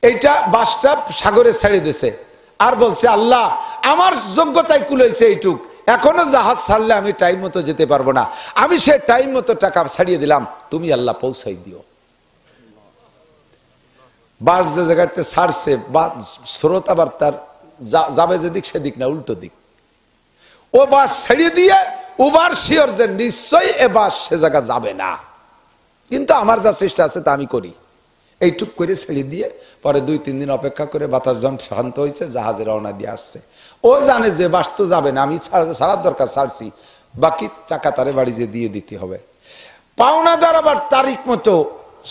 এইটা বাসটা সাগরে ছেড়ে দিয়েছে আর বলছে আল্লাহ আমার যোগ্যতায় কুলাইছে এইটুক, এখনো জাহাজ ছাড়লে আমি টাইম মতো যেতে পারবো না, আমি সে টাইম মতো টাকা ছাড়িয়ে দিলাম, তুমি আল্লাহ পৌঁছাই দিও। বাস যে জায়গাতে ছাড়ছে বা স্রোত আবার তার যাবে যেদিক সেদিক না, উল্টো দিক। ও বাস ছেড়ে দিয়ে ওবার শিওর যে নিশ্চয়ই এ বাস সে জায়গা যাবে না, কিন্তু আমার যা চেষ্টা আছে তা আমি করি। এইটুক করে ছেড়ে দিয়ে পরে 2-3 দিন অপেক্ষা করে বাতাস যখন শান্ত হয়েছে জাহাজে রওনা দিয়ে আসছে। ও জানে যে বাস তো যাবে না, আমি ছাড়ার দরকার ছাড়ছি, বাকি টাকা তারে বাড়ি যে দিয়ে দিতে হবে। পাওনাদার আবার তারিখ মতো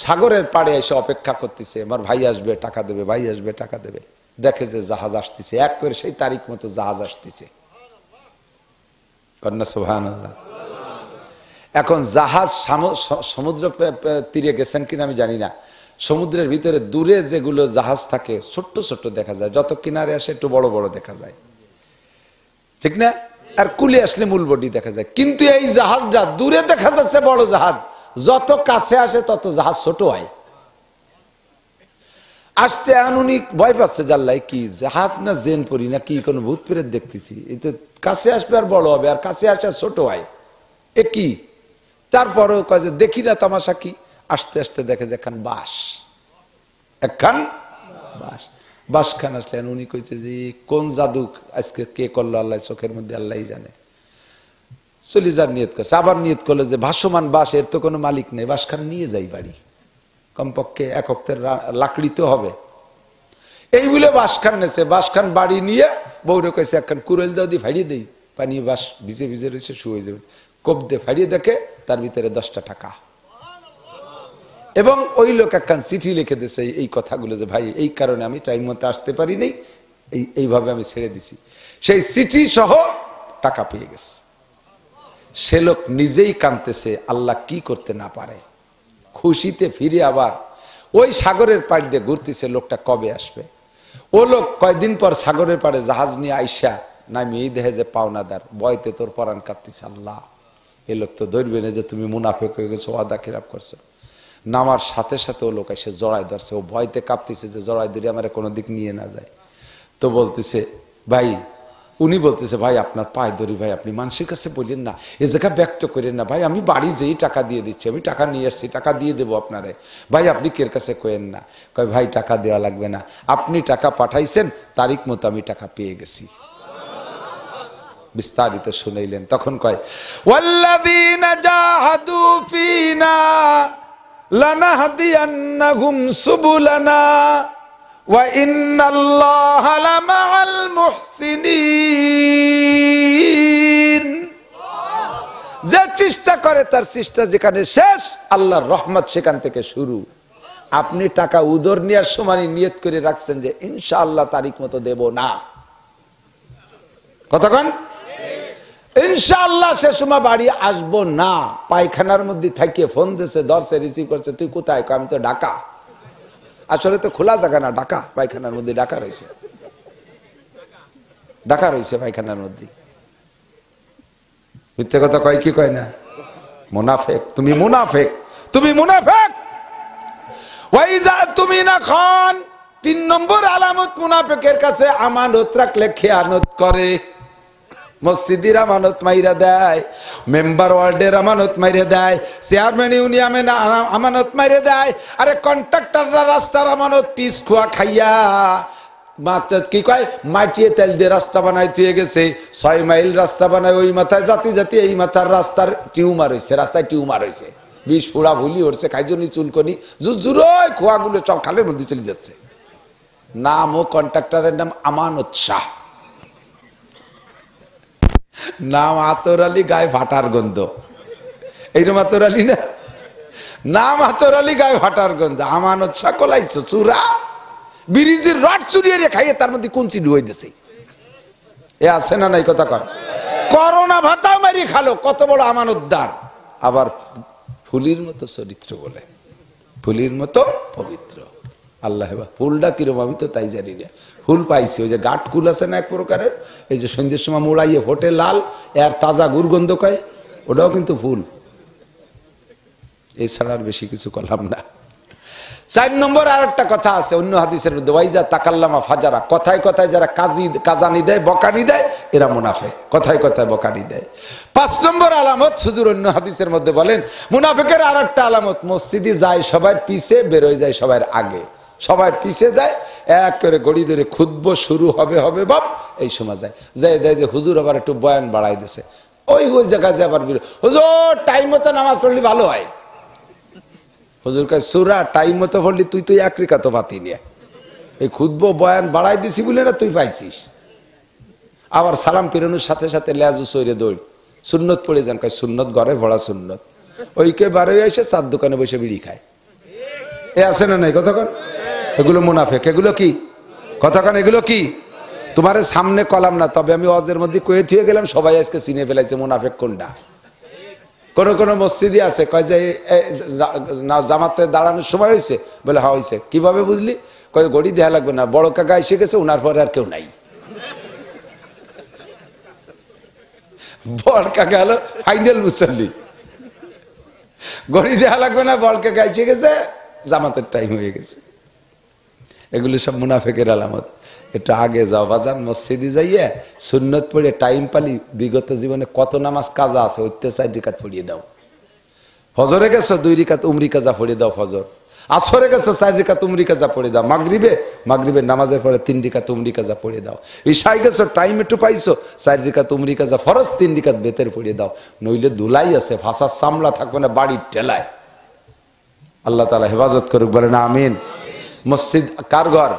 সাগরের পাড়ে এসে অপেক্ষা করতেছে, আমার ভাই আসবে টাকা দেবে, ভাই আসবে টাকা দেবে। দেখে যে জাহাজ আসতেছে, এক করে সেই তারিখ মতো জাহাজ আসতেছে। কন্যা সুবহানাল্লাহ। এখন জাহাজ সমুদ্র তীরে গেছেন কিনা আমি জানি না, সমুদ্রের ভিতরে দূরে যেগুলো জাহাজ থাকে ছোট্ট ছোট্ট দেখা যায়, যত কিনারে আসে একটু বড় বড় দেখা যায়, ঠিক না? আর কুলে আসলে মূল বডি দেখা যায়। কিন্তু এই জাহাজটা দূরে দেখা যাচ্ছে বড় জাহাজ, যত কাছে আসে তত জাহাজ ছোট হয়। আসতে আনুনিক ভয় পাচ্ছে, জাল্লাই কি জাহাজ না জেন পড়ি না কি কোনো ভূত প্রেত দেখতেছি, এই তো কাছে আসবে আর বড় হবে, আর কাছে আসে ছোট হয়, এ কি? তারপরেও কয় যে দেখি না তামাশা কি। আস্তে আস্তে দেখে যে একখান বাস, একখান বাস। বাসখান আসলে উনি কইছে যে কোন জাদু আজকে কে করলো, আল্লাহ চোখের মধ্যে আল্লাহ জানে। চলে যার নিয়ত করছে, আবার নিয়ত করলো যে ভাসমান বাস, এর তো কোনো মালিক নেই, বাসখান নিয়ে যাই বাড়ি, কমপক্ষে এক অক্টের লাকড়ি তো হবে। এই বলে বাসখান নেছে, বাসখান বাড়ি নিয়ে বউরে কইছে একখান কুড়েল দাও দিয়ে ফাড়িয়ে দেই, পানি বাস ভিজে ভিজে রয়েছে, শুয়ে যাবে। কোপ দিয়ে ফাড়িয়ে দেখে তার ভিতরে 10টা টাকা। এবং ওই লোক একখান চিঠি লিখে দিয়েছে এই কথাগুলো যে ভাই এই কারণে আমি টাইম মতো আসতে পারি নাই, এইভাবে আমি ছেড়ে দিছি। সেই চিঠি সহ টাকা পেয়ে গেছে। সে লোক নিজেই কাঁদতেছে, আল্লাহ কি করতে না পারে। খুশিতে ফিরে আবার ওই সাগরের পাড় দিয়ে ঘুরতেছে, লোকটা কবে আসবে। ও লোক কয়দিন পর সাগরের পাড়ে জাহাজ নিয়ে আইসা নামি এই দেহে যে পাওনাদার, বয়তে তোর পরাণ কাঁপতেছে, আল্লাহ এ লোক তো ধরবে না যে তুমি মুনাফেক হয়ে গেছো, ওয়াদা খিলাফ করছো। নামার সাথে সাথে ও লোক এসে জড়াই ধরছে, ও ভয়তে কাঁপতেছে যে জড়াই ধরে আমার কোনো দিক নিয়ে না যায়। তো বলতেছে ভাই, উনি বলতেছে ভাই আপনার পায়ে ধরি ভাই, আপনি মানুষের কাছে বললেন না, এ জায়গা ব্যক্ত করেন না ভাই, আমি বাড়ি যেই টাকা দিয়ে দিচ্ছি, আমি টাকা নিয়ে আসছি, টাকা দিয়ে দেবো আপনারে ভাই, আপনি কের কাছে কোয়েন না। কয় ভাই টাকা দেওয়া লাগবে না, আপনি টাকা পাঠাইছেন তারিখ মতো আমি টাকা পেয়ে গেছি। বিস্তারিত শুনাইলেন। তখন কয় ওয়াল্লাযীনা জাহাদু ফীনা লানাহদিয়ান্নাহুম সুবুলানা ওয়া ইন্নাল্লাহা লামাআল মুহসিনিন। যে চেষ্টা করে তার চেষ্টা যেখানে শেষ, আল্লাহর রহমত সেখান থেকে শুরু। আপনি টাকা উদর নেওয়ার সময় নিয়ত করে রাখছেন যে ইনশাআল্লাহ তারিখ মতো দেব না, কতক্ষণ ইনশাআল্লাহ সে সময় বাড়ি আসবো না। পায়খানার মধ্যে থাকিয়ে ফোন দিয়েছে, ধরছে, রিসিভ করছে, তুই কোথায়? আমি তো ঢাকা। আসলে তো খোলা জায়গা না ঢাকা, পায়খানার মধ্যে ঢাকা রয়েছে, ঢাকা রয়েছে পায়খানার মধ্যে। মিথ্যে কথা কয় কি কয় না? মুনাফেক, তুমি মুনাফেক, তুমি মুনাফেক। ওয়াইজা তুমি না খান, 3 নম্বর আলামত মুনাফেকের কাছে, আমানত রাখলে খেয়ানত করে। মসজিদের আমানত মাইরা দেয়, মেম্বার ওয়ার্ডের আমানত মাইরে দেয়, চেয়ারম্যান ইউনিয়নের আমানত মাইরে দেয়, আরে কন্ট্রাক্টররা রাস্তার আমানত পিস খোয়া খাইয়া কি কয় মাটিয়ে তেল দিয়ে রাস্তা বানাই থুয়ে গেছে। 6 মাইল রাস্তা বানায়, ওই মাথায় জাতি জাতি, এই মাথার রাস্তার টিউমার হয়েছে, রাস্তায় টিউমার হয়েছে, 20 ফুড়া ভুলি উঠছে, খাইজনি চুলকনি জুজুরোয় খোয়াগুলো সব খালের মধ্যে চলে যাচ্ছে। নাম ও কন্ট্রাক্টরের নাম আমানত শাহ, নাম আতর আলী, গায়ে ফাটার গন্ধ। এইরকম আতর আলী না, নাম আতর আলী, গায়ে ফাটার গন্ধ। আমানত শাহ কোলাইছো চুরা, ব্রিজের রড চুরিয়ে খাইয়ে তার মধ্যে কুঞ্চি ডুবাই দিছে। এ আছে না নাই কথা কর? করোনা ভাতাও মারি খালো, কত বড় আমানতদার। আবার ফুলির মতো চরিত্র বলে, ফুলির মতো পবিত্র। আল্লাহ ফুলটা কিরম আমি তো তাই জানি না। ফুল পাইছি ওই যে গাঠ কুল আছে না এক প্রকারের, এই যে সন্ধ্যের সময় মোড়াইয়ে ফোটে লাল, এর তাজা গুরগন্ধ কয়, ওটাও কিন্তু ফুল। এছাড়া আর বেশি কিছু করলাম না। 4 নম্বর আর একটা কথা আছে অন্য হাদিসের মধ্যে, ওয়াইজা তাকাল্লামা ফাজারা, কথায় কথায় যারা কাজানি দেয়, বকানি দেয়, এরা মুনাফিক, কথায় কথায় বকানি দেয়। 5 নম্বর আলামত হুজুর অন্য হাদিসের মধ্যে বলেন, মুনাফিকের আর একটা আলামত, মসজিদে যায় সবার পিছে, বেরোয় যায় সবার আগে। সবাই পিছে যায়, এক করে গড়ি ধরে খুতবা শুরু হবে বাপ, এই সময় যায় দেয় যে হুজুর আবার একটু বয়ান বাড়াই দিছে, ওই জায়গায় যে আবার হুজুর টাইম মতো নামাজ পড়লে ভালো হয়। হুজুর কয় সুরা টাইম মতো পড়লি তুই এক রিকাত পাতি নিয়ে, এই খুতবা বয়ান বাড়াই দিছি বলে না তুই পাইছিস। আবার সালাম পিরানোর সাথে সাথে লেজু সইরে দৌড়, সুন্নত পড়ে যান, কয় সুন্নত ঘরে ভরা সুন্নত। ওইকে বারোই এসে 4 দোকানে বসে বিড়ি খায়, এ আছে না নাই কতক্ষণ? এগুলো মুনাফিক। এগুলো কি কতক্ষণ? এগুলো কি? তোমার সামনে কলাম না, তবে আমি ওয়াজের মধ্যে কয়ে থুয়ে গেলাম, সবাই আজকে চিনে ফেলাইছে মুনাফিক কোনটা। কোন মসজিদে আছে কয় যে জামাতে দাঁড়ানোর সময় হয়েছে, বলে হ্যাঁ হয়েছে। কিভাবে বুঝলি? কয় গড়ি দেয়া লাগবে না, বড় কাকা এসে গেছে, ওনার পরে আর কেউ নাই। বড় কাকা হলো ফাইনাল মুসল্লি, গড়ি দেয়া লাগবে না, বড় কাকা এসে গেছে, জামাতের টাইম হয়ে গেছে। এগুলো সব মুনাফিকের আলামত। একটু আগে যাও বাজান, মসজিদে যাইয়ে সুন্নত পড়ে টাইম পালি, বিগত জীবনে কত নামাজ কাজা আছে ওইতে 4 রিকাত পড়িয়ে দাও। ফজরে গেছো 2 রিকাত উমরি কাজা পড়িয়ে দাও ফজর। আসরে গেছো 4 রিকাত উমরি কাজা পড়িয়ে দাও। মাগরিবের নামাজের পরে 3 রিকাত উমরি কাজা পড়িয়ে দাও। ঈশায় গেছো টাইম একটু পাইছো, 4 রিকাত উমরি কাজা ফরজ, 3 রিকাত বেতের পড়িয়ে দাও। নইলে ধুলাই আছে, ফাঁসার সামলা থাকবে না বাড়ির ঠেলায়। আল্লাহ তাআলা হেফাজত করুক, বলেন আমিন। মসজিদ কার ঘর?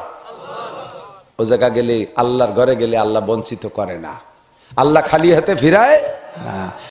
ও জায়গা গেলে, আল্লাহর ঘরে গেলে আল্লাহ বঞ্চিত করে না, আল্লাহ খালি হাতে ফিরায় না।